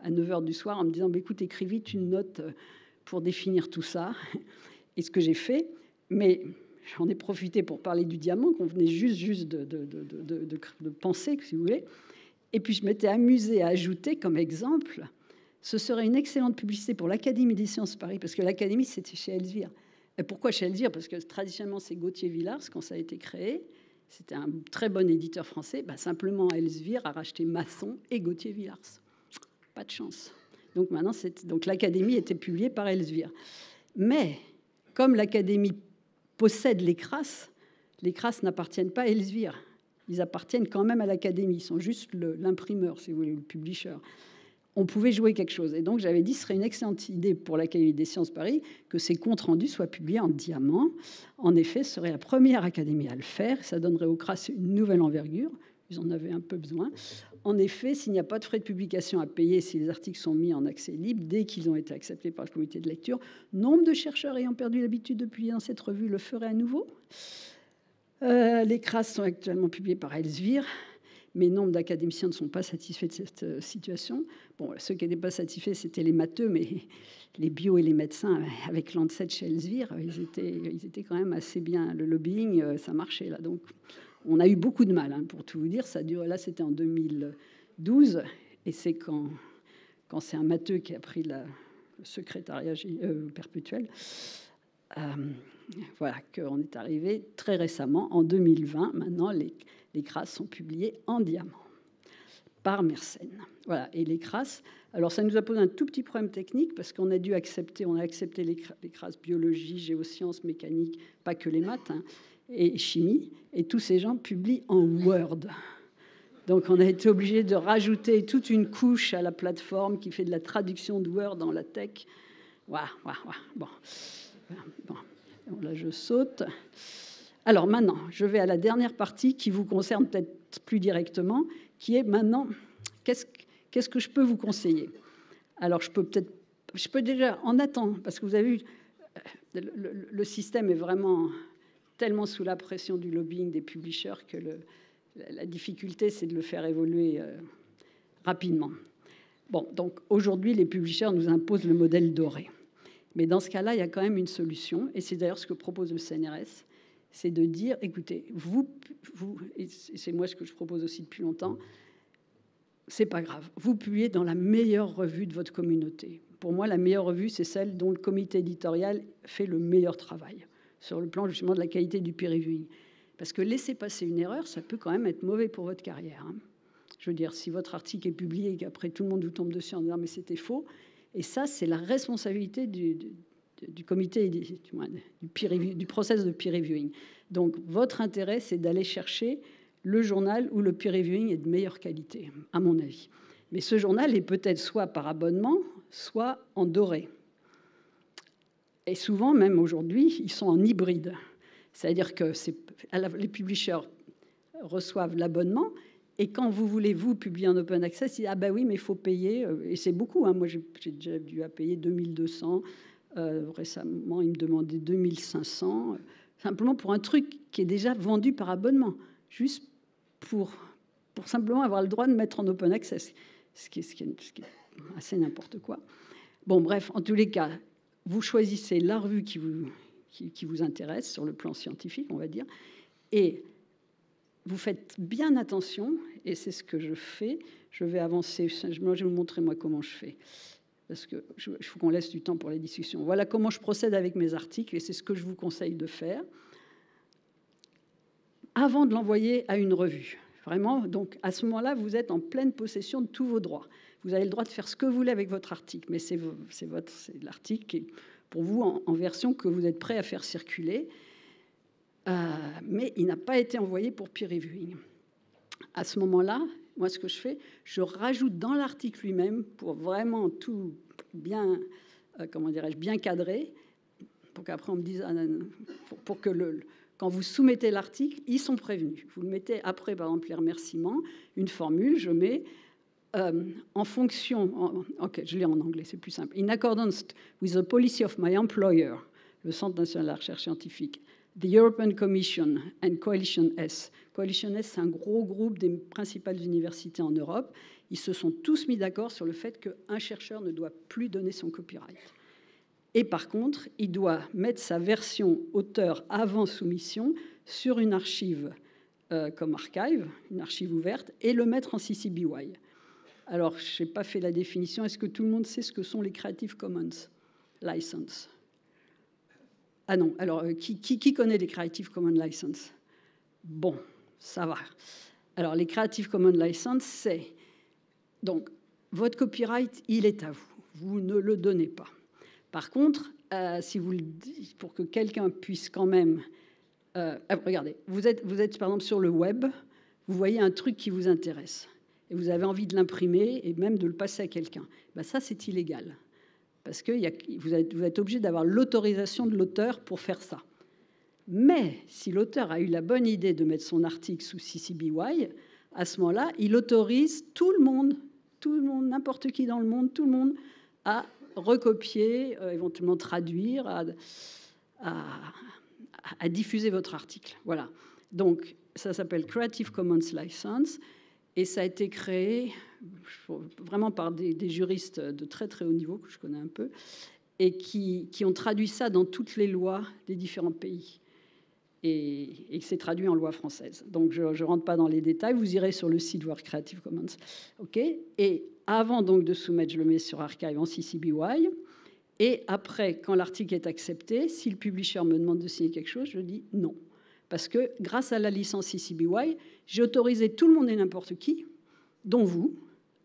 à 9h du soir en me disant « Écoute, écris vite une note pour définir tout ça. » Et ce que j'ai fait, mais j'en ai profité pour parler du diamant qu'on venait juste de penser, si vous voulez. Et puis, je m'étais amusée à ajouter comme exemple, ce serait une excellente publicité pour l'Académie des sciences Paris, parce que l'Académie, c'était chez Elsevier. Et pourquoi chez Elsevier? Parce que traditionnellement, c'est Gauthier Villars, quand ça a été créé. C'était un très bon éditeur français. Simplement, Elsevier a racheté Masson et Gauthier Villars. Pas de chance. Donc maintenant, l'Académie était publiée par Elsevier. Mais comme l'Académie possède les crasses n'appartiennent pas à Elsevier. Ils appartiennent quand même à l'Académie. Ils sont juste l'imprimeur, si vous voulez, le publisher. On pouvait jouer quelque chose. Et donc, j'avais dit, ce serait une excellente idée pour l'Académie des sciences Paris que ces comptes rendus soient publiés en diamant. En effet, ce serait la première académie à le faire. Ça donnerait aux crasses une nouvelle envergure. Ils en avaient un peu besoin. En effet, s'il n'y a pas de frais de publication à payer, si les articles sont mis en accès libre, dès qu'ils ont été acceptés par le comité de lecture, nombre de chercheurs ayant perdu l'habitude de publier dans cette revue le feraient à nouveau. Les crasses sont actuellement publiées par Elsevier, mais nombre d'académiciens ne sont pas satisfaits de cette situation. Bon, ceux qui n'étaient pas satisfaits, c'était les matheux, mais les bio et les médecins, avec l'ANSET chez Elsevier, ils étaient quand même assez bien. Le lobbying, ça marchait là. Donc, on a eu beaucoup de mal, pour tout vous dire. Ça dure. Là, c'était en 2012, et c'est quand c'est un matheux qui a pris le secrétariat perpétuel. Voilà qu'on est arrivé très récemment, en 2020. Maintenant, les crasses sont publiées en diamant par Mersenne. Voilà, et les crasses, alors ça nous a posé un tout petit problème technique parce qu'on a accepté les crasses biologie, géosciences, mécanique, pas que les maths, et chimie, et tous ces gens publient en Word. Donc on a été obligé de rajouter toute une couche à la plateforme qui fait de la traduction de Word dans la tech. Voilà. Bon, là je saute. Alors maintenant, je vais à la dernière partie qui vous concerne peut-être plus directement, qui est maintenant, qu'est-ce que je peux vous conseiller? Alors je peux peut-être je peux déjà, en attendant, parce que vous avez vu, le système est vraiment tellement sous la pression du lobbying des publishers que la difficulté, c'est de le faire évoluer rapidement. Bon, donc aujourd'hui, les publishers nous imposent le modèle doré. Mais dans ce cas-là, il y a quand même une solution, et c'est d'ailleurs ce que propose le CNRS, c'est de dire, écoutez, vous et c'est moi ce que je propose aussi depuis longtemps, c'est pas grave, vous publiez dans la meilleure revue de votre communauté. Pour moi, la meilleure revue, c'est celle dont le comité éditorial fait le meilleur travail, sur le plan justement de la qualité du peer reviewing. Parce que laisser passer une erreur, ça peut quand même être mauvais pour votre carrière. Je veux dire, si votre article est publié et qu'après tout le monde vous tombe dessus en disant mais c'était faux, et ça, c'est la responsabilité du comité, du process de peer reviewing. Donc, votre intérêt, c'est d'aller chercher le journal où le peer reviewing est de meilleure qualité, à mon avis. Mais ce journal est peut-être soit par abonnement, soit en doré. Et souvent, même aujourd'hui, ils sont en hybride. C'est-à-dire que les publishers reçoivent l'abonnement, et quand vous voulez, vous, publier en open access, ils disent « Ah ben oui, mais il faut payer. » Et c'est beaucoup. Hein. Moi, j'ai déjà dû payer 2200. Récemment, ils me demandaient 2500. Simplement pour un truc qui est déjà vendu par abonnement. Juste pour simplement avoir le droit de mettre en open access. Ce qui est assez n'importe quoi. Bon, bref, en tous les cas, vous choisissez la revue qui vous intéresse sur le plan scientifique, on va dire, et vous faites bien attention, et c'est ce que je fais. Je vais avancer. Je vais vous montrer, moi, comment je fais. Parce qu'il faut qu'on laisse du temps pour les discussions. Voilà comment je procède avec mes articles, et c'est ce que je vous conseille de faire avant de l'envoyer à une revue. Vraiment, donc à ce moment-là, vous êtes en pleine possession de tous vos droits. Vous avez le droit de faire ce que vous voulez avec votre article, mais c'est l'article qui est pour vous en version que vous êtes prêt à faire circuler. Mais il n'a pas été envoyé pour peer reviewing. À ce moment-là, moi, ce que je fais, je rajoute dans l'article lui-même, pour vraiment tout bien, bien cadrer, pour qu'après on me dise, pour que quand vous soumettez l'article, ils sont prévenus. Vous le mettez après, par exemple, les remerciements, une formule, je mets en fonction, ok, je lis en anglais, c'est plus simple. In accordance with the policy of my employer, le Centre national de la recherche scientifique, the European Commission and Coalition S. Coalition S, c'est un gros groupe des principales universités en Europe. Ils se sont tous mis d'accord sur le fait qu'un chercheur ne doit plus donner son copyright. Et par contre, il doit mettre sa version auteur avant soumission sur une archive comme archive, une archive ouverte, et le mettre en CC-BY. Alors, je n'ai pas fait la définition. Est-ce que tout le monde sait ce que sont les Creative Commons License? Ah non, alors, qui connaît les Creative Commons License? Bon, ça va. Alors, les Creative Commons License, c'est... Donc, votre copyright, il est à vous. Vous ne le donnez pas. Par contre, si vous le dites, pour que quelqu'un puisse quand même... regardez, vous êtes, par exemple, sur le web, vous voyez un truc qui vous intéresse, et vous avez envie de l'imprimer et même de le passer à quelqu'un. Ben ça, c'est illégal. Parce que vous êtes obligé d'avoir l'autorisation de l'auteur pour faire ça. Mais si l'auteur a eu la bonne idée de mettre son article sous CC-BY, à ce moment-là, il autorise tout le monde, n'importe qui dans le monde, tout le monde, à recopier, éventuellement traduire, à diffuser votre article. Voilà. Donc, ça s'appelle Creative Commons License, et ça a été créé vraiment par des juristes de très très haut niveau, que je connais un peu, et qui ont traduit ça dans toutes les lois des différents pays. Et c'est traduit en loi française. Donc, je ne rentre pas dans les détails. Vous irez sur le site voir Creative Commons. OK. Et avant donc de soumettre, je le mets sur Archive en CC-BY. Et après, quand l'article est accepté, si le publisher me demande de signer quelque chose, je dis non. Parce que grâce à la licence CC-BY, j'ai autorisé tout le monde et n'importe qui, dont vous,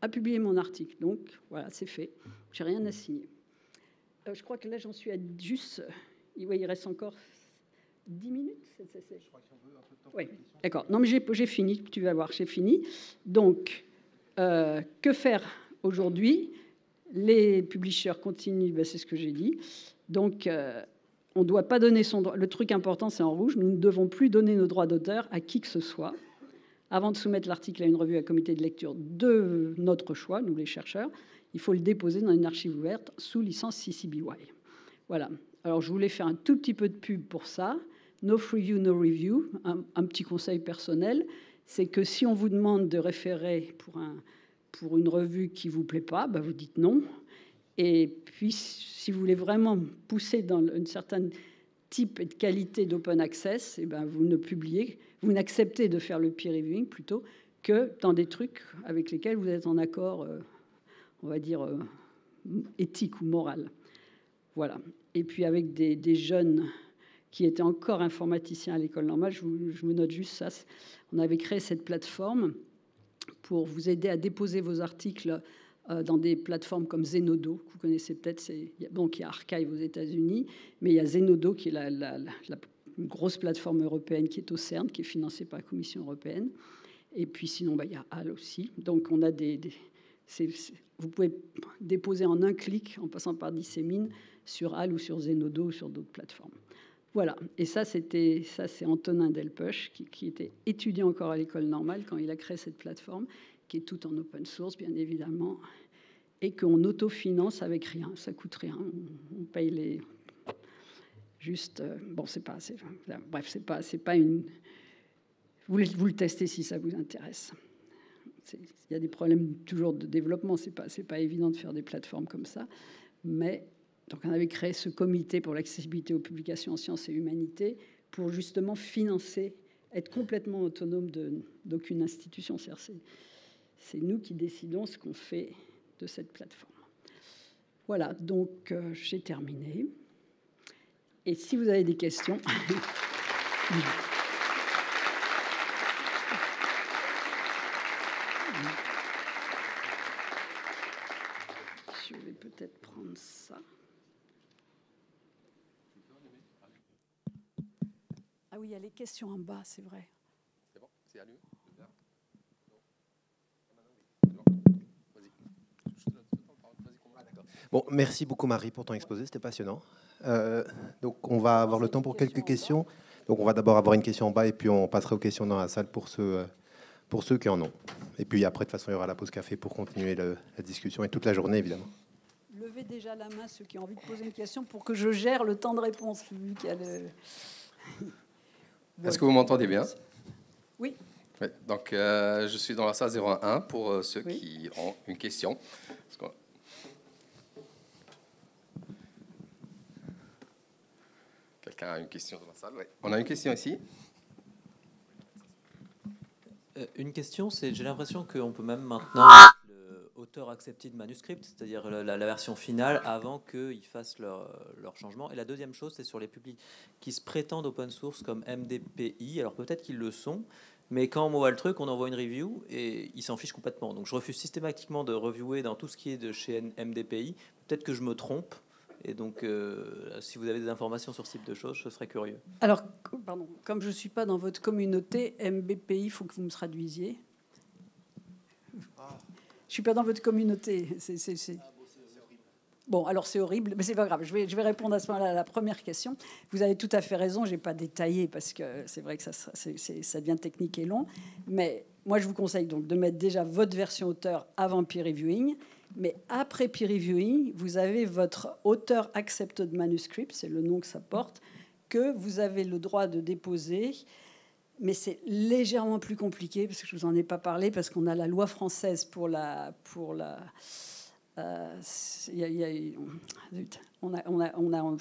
à publier mon article. Donc, voilà, c'est fait. Je n'ai rien à signer. Je crois que là, j'en suis à juste... il reste encore 10 minutes. Je crois qu'on veut un peu de temps. Oui, d'accord. Non, mais j'ai fini. Tu vas voir, j'ai fini. Donc, que faire aujourd'hui? Les publishers continuent, c'est ce que j'ai dit. Donc, on ne doit pas donner son droit. Le truc important, c'est en rouge. Nous ne devons plus donner nos droits d'auteur à qui que ce soit avant de soumettre l'article à une revue à comité de lecture de notre choix, nous les chercheurs. il faut le déposer dans une archive ouverte sous licence CC BY. Voilà. Alors, je voulais faire un tout petit peu de pub pour ça. No free view, no review. Un petit conseil personnel, c'est que si on vous demande de référer pour une revue qui ne vous plaît pas, vous dites non. Et puis, si vous voulez vraiment pousser dans une certaine type et de qualité d'open access, vous ne publiez, vous n'acceptez de faire le peer reviewing plutôt que dans des trucs avec lesquels vous êtes en accord, on va dire, éthique ou moral. Voilà. Et puis avec des jeunes qui étaient encore informaticiens à l'école normale, je vous note juste ça. On avait créé cette plateforme pour vous aider à déposer vos articles dans des plateformes comme Zenodo, que vous connaissez peut-être. Donc il y a Archive aux États-Unis, mais il y a Zenodo qui est la grosse plateforme européenne qui est au CERN, qui est financée par la Commission européenne. Et puis sinon, il y a HAL aussi. Donc on a vous pouvez déposer en un clic, en passant par Dissémine, sur HAL ou sur Zenodo ou sur d'autres plateformes. Voilà. Et ça, c'est Antonin Delpech, qui était étudiant encore à l'école normale quand il a créé cette plateforme, qui est toute en open source, bien évidemment, et qu'on autofinance avec rien. Ça coûte rien. On paye les... Juste... Bon, bref, c'est pas une... Vous le testez si ça vous intéresse. Il y a des problèmes toujours de développement. C'est pas évident de faire des plateformes comme ça. Mais donc on avait créé ce comité pour l'accessibilité aux publications en sciences et humanités pour justement financer, être complètement autonome d'aucune institution. C'est nous qui décidons ce qu'on fait de cette plateforme. Voilà, donc j'ai terminé. Et si vous avez des questions... Je vais peut-être prendre ça. Ah oui, il y a les questions en bas, c'est vrai. C'est bon, c'est allumé. Bon, merci beaucoup Marie pour ton exposé, c'était passionnant. Donc on va avoir le temps pour quelques questions. Donc on va d'abord avoir une question en bas et puis on passera aux questions dans la salle pour ceux qui en ont. Et puis après, de toute façon, il y aura la pause café pour continuer la discussion et toute la journée, évidemment. Levez déjà la main ceux qui ont envie de poser une question pour que je gère le temps de réponse. Vu qu'il y a Est-ce que vous m'entendez bien? Oui. Oui. Donc, je suis dans la salle 01 pour ceux qui ont une question. Quelqu'un a une question dans la salle? Oui. On a une question ici. Une question, c'est j'ai l'impression qu'on peut même maintenant auteur accepted manuscript, c'est-à-dire la version finale, avant qu'ils fassent leur changement. Et la deuxième chose, c'est sur les publics qui se prétendent open source comme MDPI. Alors peut-être qu'ils le sont, mais quand on voit le truc, on envoie une review et ils s'en fichent complètement. Donc je refuse systématiquement de reviewer dans tout ce qui est de chez MDPI. Peut-être que je me trompe. Et donc, si vous avez des informations sur ce type de choses, je serais curieux. Alors, pardon, comme je ne suis pas dans votre communauté, MBPI, il faut que vous me traduisiez. Je ne suis pas dans votre communauté. Bon, alors c'est horrible, mais c'est pas grave. Je vais répondre à ce moment-là à la première question. Vous avez tout à fait raison. Je n'ai pas détaillé parce que c'est vrai que ça devient technique et long. Mais moi, je vous conseille donc de mettre déjà votre version auteur avant peer reviewing. Mais après peer reviewing, vous avez votre auteur accepted manuscript, c'est le nom que ça porte, que vous avez le droit de déposer. Mais c'est légèrement plus compliqué parce que je vous en ai pas parlé parce qu'on a la loi française je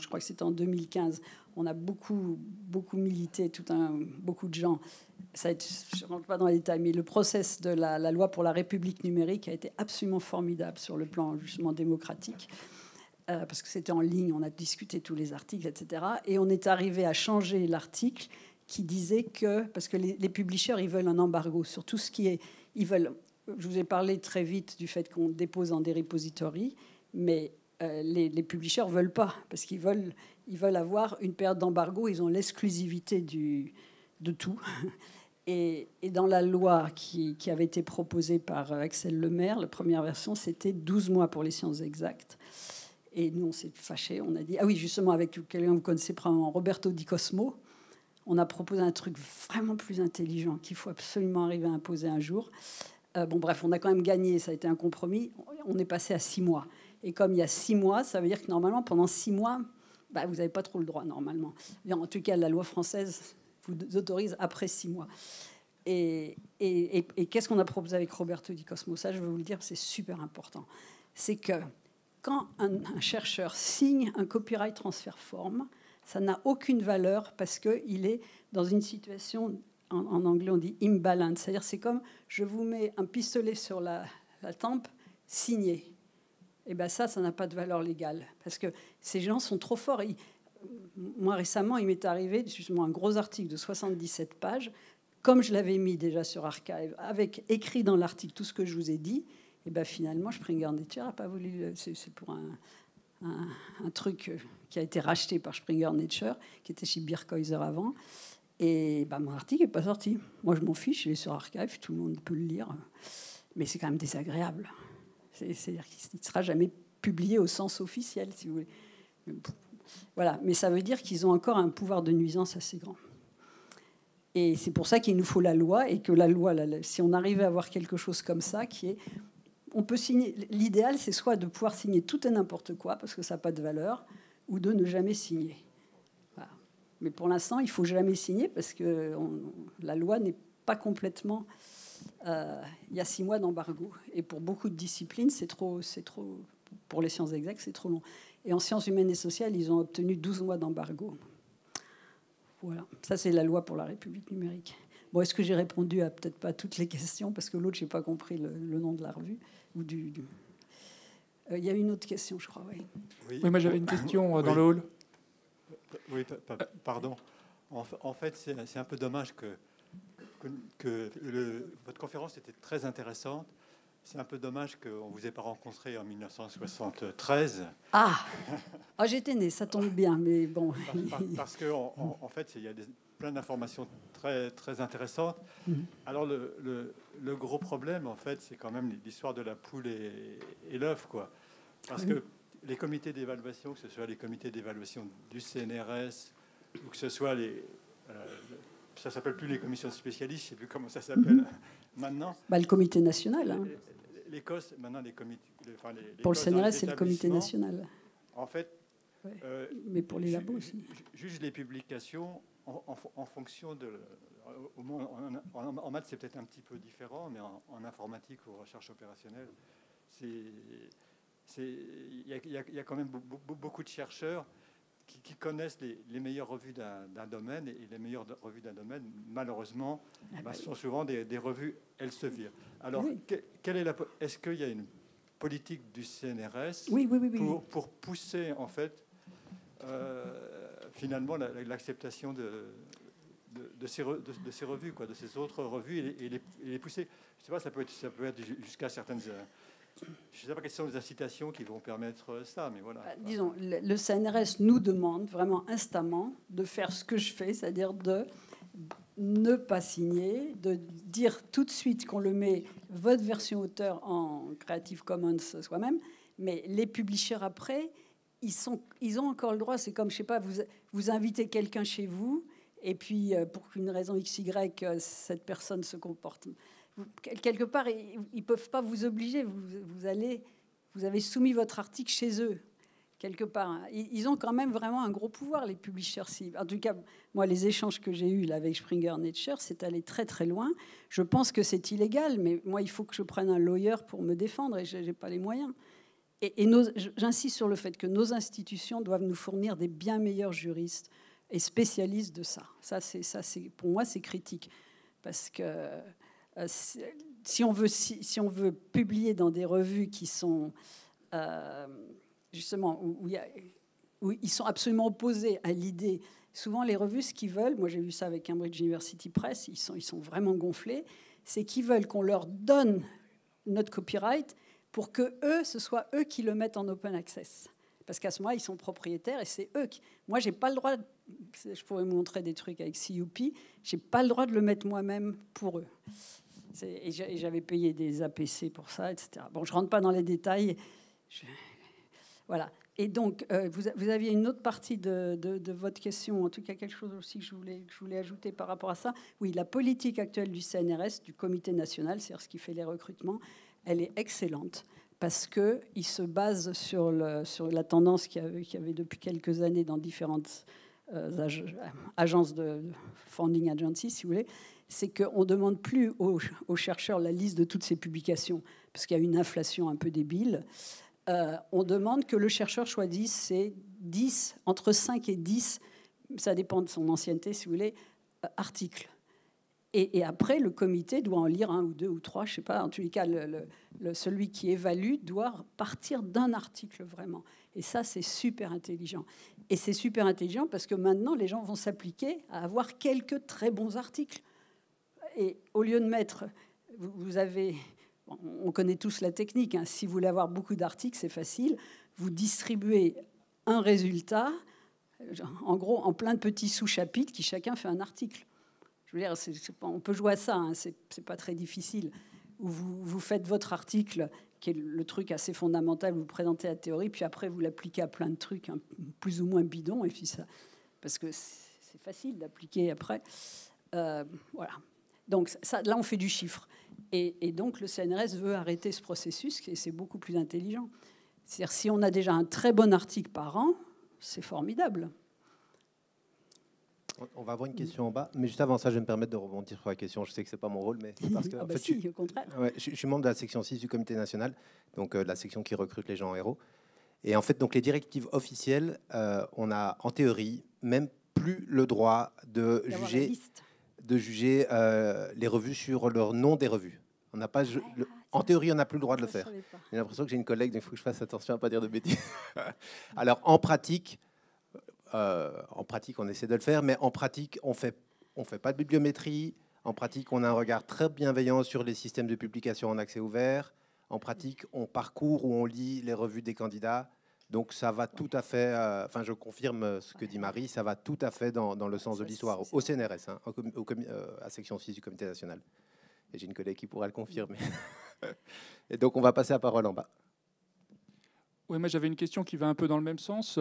crois que c'était en 2015. On a beaucoup milité, beaucoup de gens. Je ne rentre pas dans les détails, mais le process de la loi pour la République numérique a été absolument formidable sur le plan justement démocratique, parce que c'était en ligne, on a discuté tous les articles, etc. Et on est arrivé à changer l'article qui disait que, parce que les publishers, ils veulent un embargo sur tout ce qui est... Je vous ai parlé très vite du fait qu'on dépose dans des repositories, mais les publishers ne veulent pas, parce qu'ils veulent avoir une période d'embargo, ils ont l'exclusivité de tout. Et dans la loi qui avait été proposée par Axel Lemaire, la première version, c'était 12 mois pour les sciences exactes. Et nous, on s'est fâchés, on a dit... Ah oui, justement, avec quelqu'un que vous connaissez probablement, Roberto Di Cosmo, on a proposé un truc vraiment plus intelligent qu'il faut absolument arriver à imposer un jour. Bon, bref, on a quand même gagné, ça a été un compromis. On est passé à 6 mois. Et comme il y a 6 mois, ça veut dire que normalement, pendant 6 mois, bah, vous n'avez pas trop le droit, normalement. En tout cas, la loi française vous autorise après 6 mois. Et qu'est-ce qu'on a proposé avec Roberto Di Cosmo? Ça, je vais vous le dire, c'est super important. C'est que quand un chercheur signe un copyright transfer form, ça n'a aucune valeur parce qu'il est dans une situation, en anglais on dit imbalance, c'est-à-dire c'est comme je vous mets un pistolet sur la tempe, signé. Et bien ça n'a pas de valeur légale parce que ces gens sont trop forts. Moi récemment, il m'est arrivé justement un gros article de 77 pages, comme je l'avais mis déjà sur Archive, avec écrit dans l'article tout ce que je vous ai dit. Et ben finalement, Springer Nature n'a pas voulu. C'est pour un truc qui a été racheté par Springer Nature, qui était chez Birkhäuser avant. Et ben, mon article n'est pas sorti. Moi, je m'en fiche, il est sur Archive, tout le monde peut le lire. Mais c'est quand même désagréable. C'est-à-dire qu'il ne sera jamais publié au sens officiel, si vous voulez. Voilà. Mais ça veut dire qu'ils ont encore un pouvoir de nuisance assez grand. Et c'est pour ça qu'il nous faut la loi, et que la loi, si on arrivait à avoir quelque chose comme ça, qui est... On peut signer. L'idéal, c'est soit de pouvoir signer tout et n'importe quoi, parce que ça n'a pas de valeur, ou de ne jamais signer. Voilà. Mais pour l'instant, il ne faut jamais signer, parce que la loi n'est pas complètement... il y a 6 mois d'embargo. Et pour beaucoup de disciplines, c'est trop... Pour les sciences exactes, c'est trop long. Et en sciences humaines et sociales, ils ont obtenu 12 mois d'embargo. Voilà. Ça, c'est la loi pour la République numérique. Bon, est-ce que j'ai répondu à peut-être pas toutes les questions, parce que l'autre, je n'ai pas compris le nom de la revue ou il y a une autre question, je crois. Oui, moi j'avais une question dans le hall. Oui, pardon. En fait, c'est un peu dommage que votre conférence était très intéressante. C'est un peu dommage qu'on ne vous ait pas rencontré en 1973. Ah, j'étais née, ça tombe bien, mais bon. Parce qu'en fait, il y a plein d'informations très, très intéressantes. Alors, le gros problème, en fait, c'est quand même l'histoire de la poule et l'œuf, quoi. Parce que les comités d'évaluation, que ce soit les comités d'évaluation du CNRS, ou que ce soit ça s'appelle plus les commissions de spécialistes, je ne sais plus comment ça s'appelle maintenant. Le comité national. Hein. L'Écosse, maintenant les comités. Pour le CNRS, c'est le comité national. En fait, mais pour les labos aussi. Juge les publications en fonction de. En maths, c'est peut-être un petit peu différent, mais en informatique ou recherche opérationnelle, il y a quand même beaucoup de chercheurs qui connaissent les meilleures revues d'un domaine, et les meilleures revues d'un domaine, malheureusement, sont souvent des revues Elsevier. Alors, est-ce qu'il y a une politique du CNRS pour pousser, en fait, finalement, l'acceptation de ces revues, quoi, de ces autres revues, et les pousser? Je sais pas, ça peut être jusqu'à certaines... Je ne sais pas quelles sont les incitations qui vont permettre ça, mais voilà. Disons, le CNRS nous demande vraiment instamment de faire ce que je fais, c'est-à-dire de ne pas signer, de dire tout de suite qu'on le met, votre version auteur, en Creative Commons soi-même, mais les publishers après, ils ont encore le droit. C'est comme, je sais pas, vous invitez quelqu'un chez vous, et puis pour qu'une raison XY, cette personne se comporte... Quelque part, ils ne peuvent pas vous obliger. Vous avez soumis votre article chez eux, quelque part. Ils ont quand même vraiment un gros pouvoir, les publishers. En tout cas, moi, les échanges que j'ai eus là, avec Springer Nature, c'est allé très, très loin. Je pense que c'est illégal, mais moi, il faut que je prenne un lawyer pour me défendre, et je n'ai pas les moyens. Et j'insiste sur le fait que nos institutions doivent nous fournir des bien meilleurs juristes et spécialistes de ça. Pour moi, c'est critique. Parce que... Si on veut publier dans des revues qui sont justement où ils sont absolument opposés à l'idée, souvent les revues, ce qu'ils veulent, moi j'ai vu ça avec Cambridge University Press, ils sont vraiment gonflés, c'est qu'ils veulent qu'on leur donne notre copyright pour que ce soit eux qui le mettent en open access. Parce qu'à ce moment-là, ils sont propriétaires et c'est eux qui... Moi, j'ai pas le droit... Je pourrais vous montrer des trucs avec CUP. J'ai pas le droit de le mettre moi-même pour eux. Et j'avais payé des APC pour ça, etc. Bon, je rentre pas dans les détails. Voilà. Et donc, vous aviez une autre partie de votre question, en tout cas quelque chose aussi que je voulais ajouter par rapport à ça. Oui, la politique actuelle du CNRS, du Comité national, c'est-à-dire ce qui fait les recrutements, elle est excellente parce qu'il se base sur la tendance qu'il y avait depuis quelques années dans différentes agences de funding agencies, si vous voulez, c'est qu'on ne demande plus aux chercheurs la liste de toutes ces publications, parce qu'il y a une inflation un peu débile. On demande que le chercheur choisisse entre 5 et 10, ça dépend de son ancienneté, si vous voulez, articles. Et après, le comité doit en lire 1 ou 2 ou 3, je ne sais pas. En tous les cas, celui qui évalue doit partir d'un article vraiment. Et ça, c'est super intelligent. Et c'est super intelligent parce que maintenant, les gens vont s'appliquer à avoir quelques très bons articles. Et au lieu de mettre... Vous avez... On connaît tous la technique. Hein. Si vous voulez avoir beaucoup d'articles, c'est facile. Vous distribuez un résultat, en gros, en plein de petits sous-chapitres qui chacun fait un article. Je veux dire, on peut jouer à ça. Hein. C'est pas très difficile. Vous faites votre article, qui est le truc assez fondamental. Vous présentez la théorie, puis après vous l'appliquez à plein de trucs, hein, plus ou moins bidons, et puis ça, parce que c'est facile d'appliquer après. Voilà. Donc ça, là, on fait du chiffre. Et donc, le CNRS veut arrêter ce processus, et c'est beaucoup plus intelligent. C'est-à-dire, si on a déjà un très bon article par an, c'est formidable. On va avoir une question en bas, mais juste avant ça, je vais me permettre de rebondir sur la question. Je sais que c'est pas mon rôle, mais parce que au contraire. Je suis membre de la section 6 du Comité national, donc la section qui recrute les gens en héros. Et en fait, donc les directives officielles, on a en théorie même plus le droit de juger les revues sur leur nom des revues. On n'a pas, en théorie, on n'a plus le droit de le faire. J'ai l'impression que j'ai une collègue, donc il faut que je fasse attention à ne pas dire de bêtises. Alors, en pratique, on essaie de le faire, mais en pratique, on fait pas de bibliométrie. En pratique, on a un regard très bienveillant sur les systèmes de publication en accès ouvert. En pratique, on parcourt ou on lit les revues des candidats. Donc ça va tout à fait, enfin je confirme ce que dit Marie, ça va tout à fait dans le sens de l'histoire, au CNRS, hein, à section 6 du Comité national. Et j'ai une collègue qui pourra le confirmer. Et donc on va passer la parole en bas. Oui, moi j'avais une question qui va un peu dans le même sens.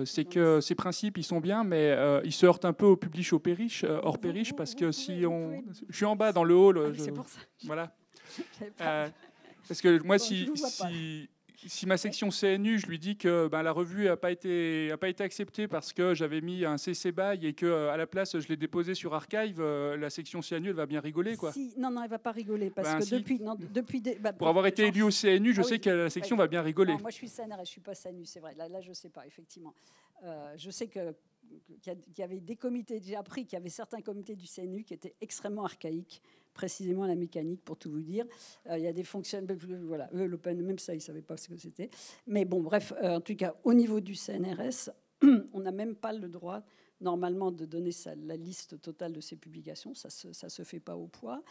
C'est que ces principes, ils sont bien, mais ils se heurtent un peu au publish hors périche, parce que si on... Je suis en bas dans le hall. C'est pour ça. Voilà. Parce que moi, si ma section CNU, je lui dis que la revue n'a pas été acceptée parce que j'avais mis un CC BY et qu'à la place, je l'ai déposé sur Archive, la section CNU, elle va bien rigoler, quoi. Non, elle ne va pas rigoler. Parce que depuis pour avoir été élu au CNU, je sais que la section va bien rigoler. Non, moi, je suis CNRS, je ne suis pas CNU, c'est vrai. Là, je ne sais pas, effectivement. Je sais qu'il y avait des comités, j'ai appris qu'il y avait certains comités du CNU qui étaient extrêmement archaïques, précisément la mécanique, pour tout vous dire. Il y a des fonctionnements, voilà, l'open, même ça, ils ne savaient pas ce que c'était. Mais bon, bref, en tout cas, au niveau du CNRS, on n'a même pas le droit, normalement, de donner la liste totale de ces publications. Ça se fait pas au poids.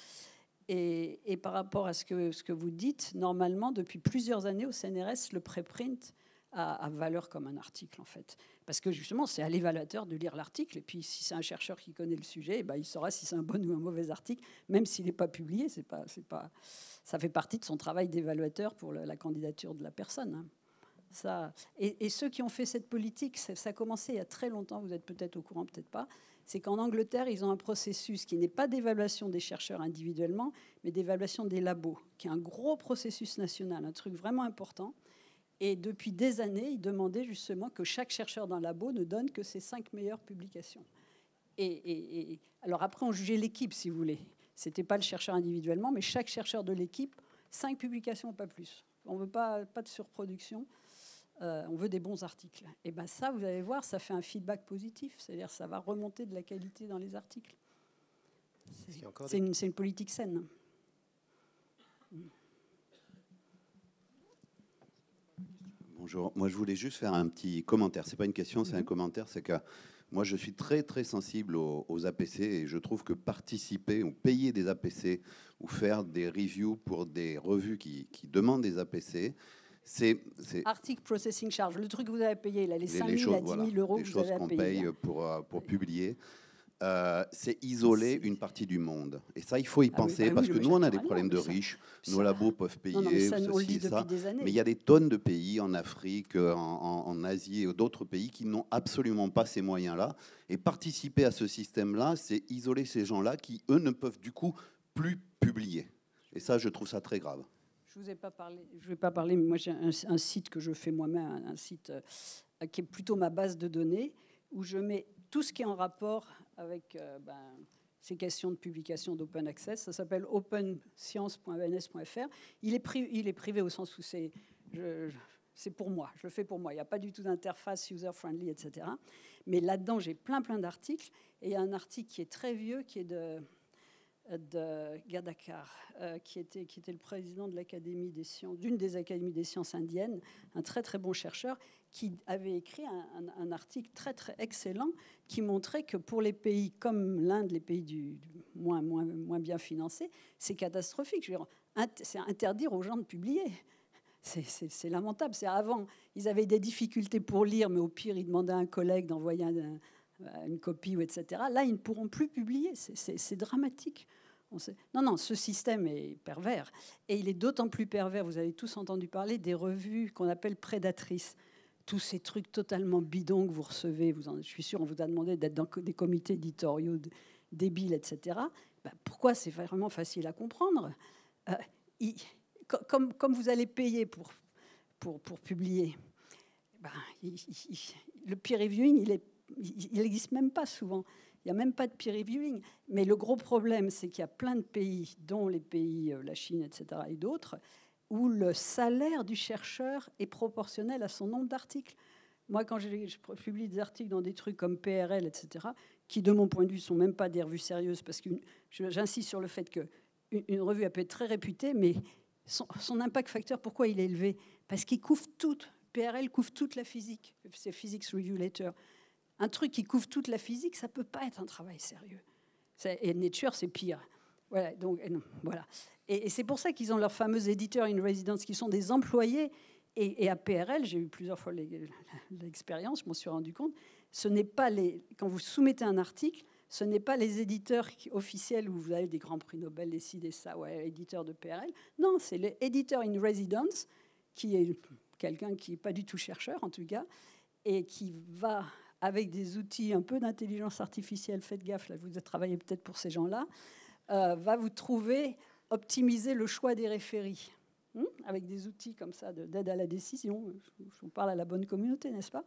Et par rapport à ce que vous dites, normalement, depuis plusieurs années, au CNRS, le préprint a valeur comme un article, en fait. Parce que justement, c'est à l'évaluateur de lire l'article. Et puis, si c'est un chercheur qui connaît le sujet, il saura si c'est un bon ou un mauvais article, même s'il n'est pas publié. Ça fait partie de son travail d'évaluateur pour la candidature de la personne. Hein. Ça, et ceux qui ont fait cette politique, ça a commencé il y a très longtemps, vous êtes peut-être au courant, peut-être pas, c'est qu'en Angleterre, ils ont un processus qui n'est pas d'évaluation des chercheurs individuellement, mais d'évaluation des labos, qui est un gros processus national, un truc vraiment important. Et depuis des années, ils demandaient justement que chaque chercheur d'un labo ne donne que ses 5 meilleures publications. Et alors après, on jugeait l'équipe, si vous voulez. Ce n'était pas le chercheur individuellement, mais chaque chercheur de l'équipe, 5 publications, pas plus. On ne veut pas de surproduction, on veut des bons articles. Et bien ça, vous allez voir, ça fait un feedback positif, c'est-à-dire ça va remonter de la qualité dans les articles. C'est une politique saine. Bonjour. Moi, je voulais juste faire un petit commentaire. C'est pas une question, c'est un commentaire. C'est que moi, je suis très, très sensible aux APC et je trouve que participer ou payer des APC ou faire des reviews pour des revues qui demandent des APC, c'est... Article Processing Charge, le truc que vous avez payé, là, les 5 000 à 10 000 euros que vous avez à payer. Les choses qu'on paye pour publier. c'est isoler une partie du monde. Et ça, il faut y penser, parce que nous, on a des problèmes de riches. Nos labos peuvent payer ceci et ça. Mais il y a des tonnes de pays en Afrique, en Asie et d'autres pays qui n'ont absolument pas ces moyens-là. Et participer à ce système-là, c'est isoler ces gens-là qui, eux, ne peuvent du coup plus publier. Et ça, je trouve ça très grave. Je vous ai pas parlé. Je vais pas parler, mais moi j'ai un site que je fais moi-même, un site qui est plutôt ma base de données, où je mets tout ce qui est en rapport avec ces questions de publication d'open access. Ça s'appelle openscience.ens.fr. Il est privé au sens où c'est pour moi. Je le fais pour moi. Il n'y a pas du tout d'interface user-friendly, etc. Mais là-dedans, j'ai plein d'articles. Et il y a un article qui est très vieux, qui est de Gadakar, qui était le président de l'Académie des sciences, d'une des académies des sciences indiennes, un très très bon chercheur, qui avait écrit un article très très excellent qui montrait que pour les pays comme l'Inde, les pays du moins bien financés, c'est catastrophique. Je veux dire, c'est interdire aux gens de publier. C'est lamentable. C'est avant, ils avaient des difficultés pour lire, mais au pire, ils demandaient à un collègue d'envoyer une copie, etc. Là, ils ne pourront plus publier. C'est dramatique. Non, ce système est pervers. Et il est d'autant plus pervers, vous avez tous entendu parler des revues qu'on appelle prédatrices. Tous ces trucs totalement bidons que vous recevez, je suis sûr, on vous a demandé d'être dans des comités éditoriaux débiles, etc. Pourquoi c'est vraiment facile à comprendre. Comme vous allez payer pour publier, le peer reviewing, il n'existe même pas souvent. Il n'y a même pas de peer reviewing. Mais le gros problème, c'est qu'il y a plein de pays, dont les pays, la Chine, etc., et d'autres, où le salaire du chercheur est proportionnel à son nombre d'articles. Moi, quand je publie des articles dans des trucs comme PRL, etc., qui, de mon point de vue, ne sont même pas des revues sérieuses, parce que j'insiste sur le fait qu'une revue elle peut être très réputée, mais son impact facteur, pourquoi il est élevé? Parce qu'il couvre tout. PRL couvre toute la physique. C'est Physics Review Letter. Un truc qui couvre toute la physique, ça ne peut pas être un travail sérieux. Et Nature, c'est pire. Voilà, donc, voilà. Et c'est pour ça qu'ils ont leurs fameux éditeurs in residence, qui sont des employés. Et à PRL, j'ai eu plusieurs fois l'expérience, je m'en suis rendu compte, ce n'est pas quand vous soumettez un article, ce n'est pas les éditeurs officiels où vous avez des grands prix Nobel, des ci, des ça, ouais, éditeurs de PRL. Non, c'est l'éditeur in residence, qui est quelqu'un qui n'est pas du tout chercheur, en tout cas, et qui va, avec des outils un peu d'intelligence artificielle, faites gaffe, là, vous travaillez peut-être pour ces gens-là, va vous optimiser le choix des référies, avec des outils comme ça d'aide à la décision. Je vous parle à la bonne communauté, n'est-ce pas?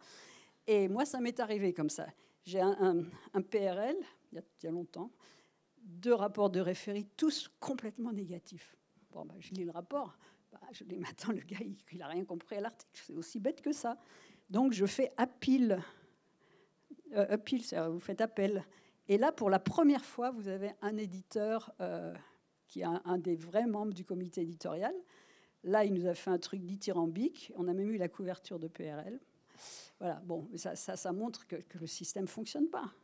Et moi, ça m'est arrivé comme ça. J'ai un PRL, il y a longtemps, 2 rapports de référies, tous complètement négatifs. Bon, je lis le rapport, je dis, maintenant, le gars, il n'a rien compris à l'article. C'est aussi bête que ça. Donc, je fais appeal, vous faites appel. Et là, pour la première fois, vous avez un éditeur qui est un des vrais membres du comité éditorial. Là, il nous a fait un truc dithyrambique. On a même eu la couverture de PRL. Voilà, bon, ça montre que le système ne fonctionne pas.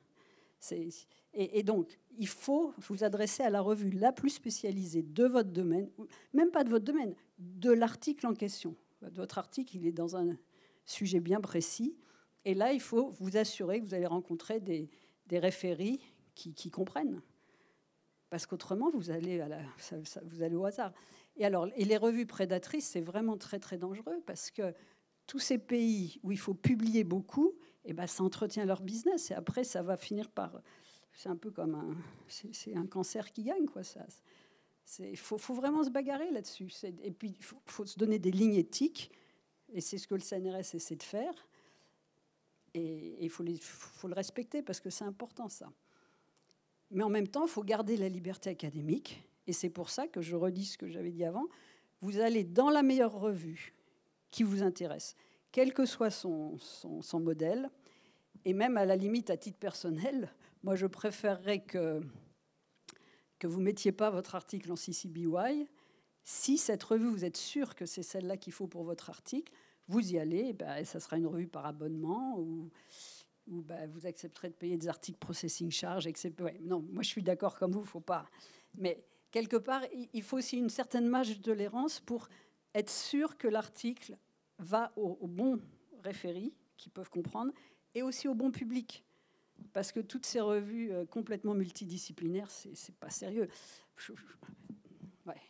Et donc, il faut vous adresser à la revue la plus spécialisée de votre domaine, même pas de votre domaine, de l'article en question. Votre article, il est dans un sujet bien précis. Et là, il faut vous assurer que vous allez rencontrer des référies qui comprennent. Parce qu'autrement, vous allez au hasard. Et les revues prédatrices, c'est vraiment très, très dangereux parce que tous ces pays où il faut publier beaucoup, ça entretient leur business. Et après, ça va finir par... C'est un peu comme c'est un cancer qui gagne, quoi. Il faut vraiment se bagarrer là-dessus. Et puis, il faut se donner des lignes éthiques. Et c'est ce que le CNRS essaie de faire. Et il faut le respecter parce que c'est important, ça. Mais en même temps, il faut garder la liberté académique. Et c'est pour ça que je redis ce que j'avais dit avant. Vous allez dans la meilleure revue qui vous intéresse, quel que soit son modèle, et même à la limite, à titre personnel, moi, je préférerais que vous ne mettiez pas votre article en CCBY. Si cette revue, vous êtes sûr que c'est celle-là qu'il faut pour votre article, vous y allez, et ça sera une revue par abonnement, ou vous accepterez de payer des articles processing charge, etc. Ouais, non, moi, je suis d'accord comme vous, il ne faut pas. Mais quelque part, il faut aussi une certaine marge de tolérance pour être sûr que l'article va au bon référé, qui peuvent comprendre, et aussi au bon public. parce que toutes ces revues complètement multidisciplinaires, c'est pas sérieux. Ouais.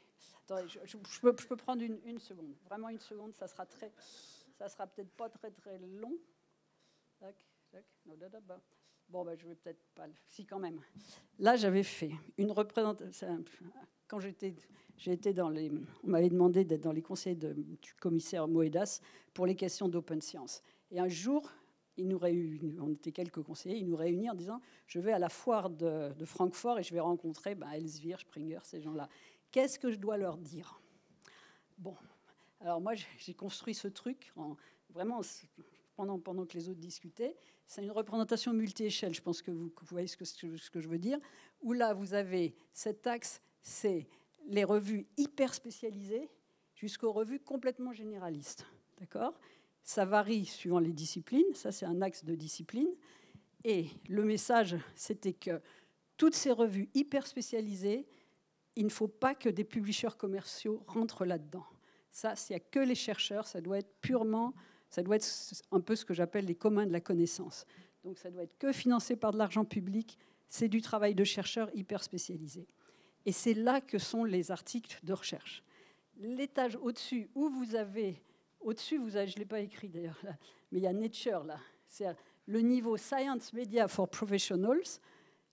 Attendez, je peux prendre une seconde. Vraiment une seconde, ça sera peut-être pas très très long. Tac, tac. Bon, ben, je vais peut-être pas. Si, quand même. Là, j'avais fait une représentation. Quand j'ai été dans les. On m'avait demandé d'être dans les conseils du commissaire Moedas pour les questions d'open science. Et un jour, on était quelques conseillers, il nous réunit en disant je vais à la foire de Francfort et je vais rencontrer Elsevier, Springer, ces gens-là. Qu'est-ce que je dois leur dire? Bon, alors moi, j'ai construit ce truc vraiment pendant que les autres discutaient. C'est une représentation multi-échelle, je pense que vous voyez ce que je veux dire, où là, vous avez cet axe, c'est les revues hyper spécialisées jusqu'aux revues complètement généralistes. D'accord ? Ça varie suivant les disciplines, ça c'est un axe de discipline. Et le message, c'était que toutes ces revues hyper spécialisées, il ne faut pas que des publishers commerciaux rentrent là-dedans. Ça, s'il n'y a que les chercheurs, ça doit être un peu ce que j'appelle les communs de la connaissance. Donc ça doit être que financé par de l'argent public, c'est du travail de chercheurs hyper spécialisés. Et c'est là que sont les articles de recherche. L'étage au-dessus, où vous avez... Au-dessus, je ne l'ai pas écrit d'ailleurs, là, mais il y a Nature, là. C'est le niveau Science Media for Professionals.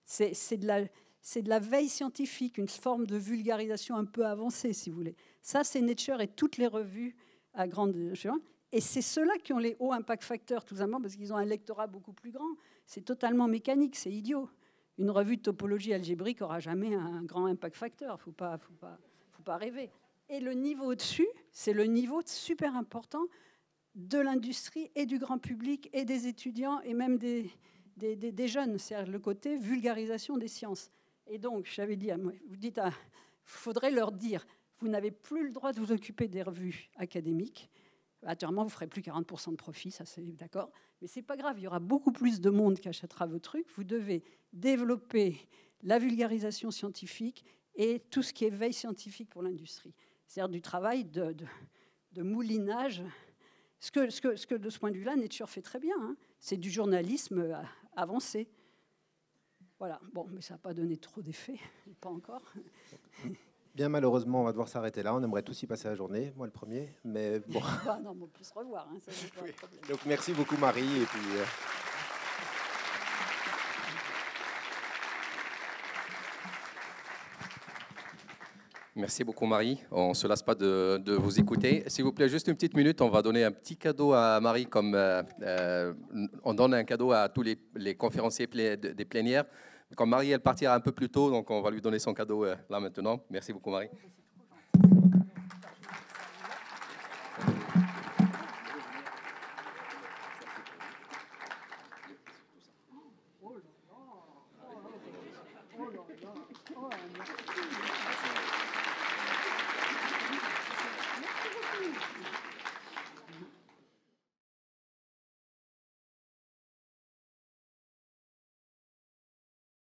C'est de la veille scientifique, une forme de vulgarisation un peu avancée, si vous voulez. Ça, c'est Nature et toutes les revues à grande échelle. Et c'est ceux-là qui ont les hauts impact factors, tout simplement, parce qu'ils ont un lectorat beaucoup plus grand. C'est totalement mécanique, c'est idiot. Une revue de topologie algébrique n'aura jamais un grand impact factor. Faut pas rêver. Et le niveau au-dessus, c'est le niveau super important de l'industrie et du grand public et des étudiants et même des jeunes. C'est le côté vulgarisation des sciences. Et donc, j'avais dit, vous dites, il faudrait leur dire, vous n'avez plus le droit de vous occuper des revues académiques. Naturellement, vous ne ferez plus 40% de profit, ça c'est d'accord. Mais ce n'est pas grave, il y aura beaucoup plus de monde qui achètera vos trucs. Vous devez développer la vulgarisation scientifique et tout ce qui est veille scientifique pour l'industrie. C'est-à-dire du travail de moulinage. Ce que de ce point de vue-là, Nature fait très bien. Hein. C'est du journalisme avancé. Voilà. Bon, mais ça n'a pas donné trop d'effet. Pas encore. Bien, malheureusement, on va devoir s'arrêter là. On aimerait tous y passer la journée, moi le premier. Mais bon. Non, on peut se revoir. Hein, ça, oui. Donc, merci beaucoup, Marie. Et puis, Merci beaucoup, Marie. On ne se lasse pas de vous écouter. S'il vous plaît, juste une petite minute. On va donner un petit cadeau à Marie, comme on donne un cadeau à tous les conférenciers des plénières. Comme Marie, elle partira un peu plus tôt, donc on va lui donner son cadeau là maintenant. Merci beaucoup, Marie.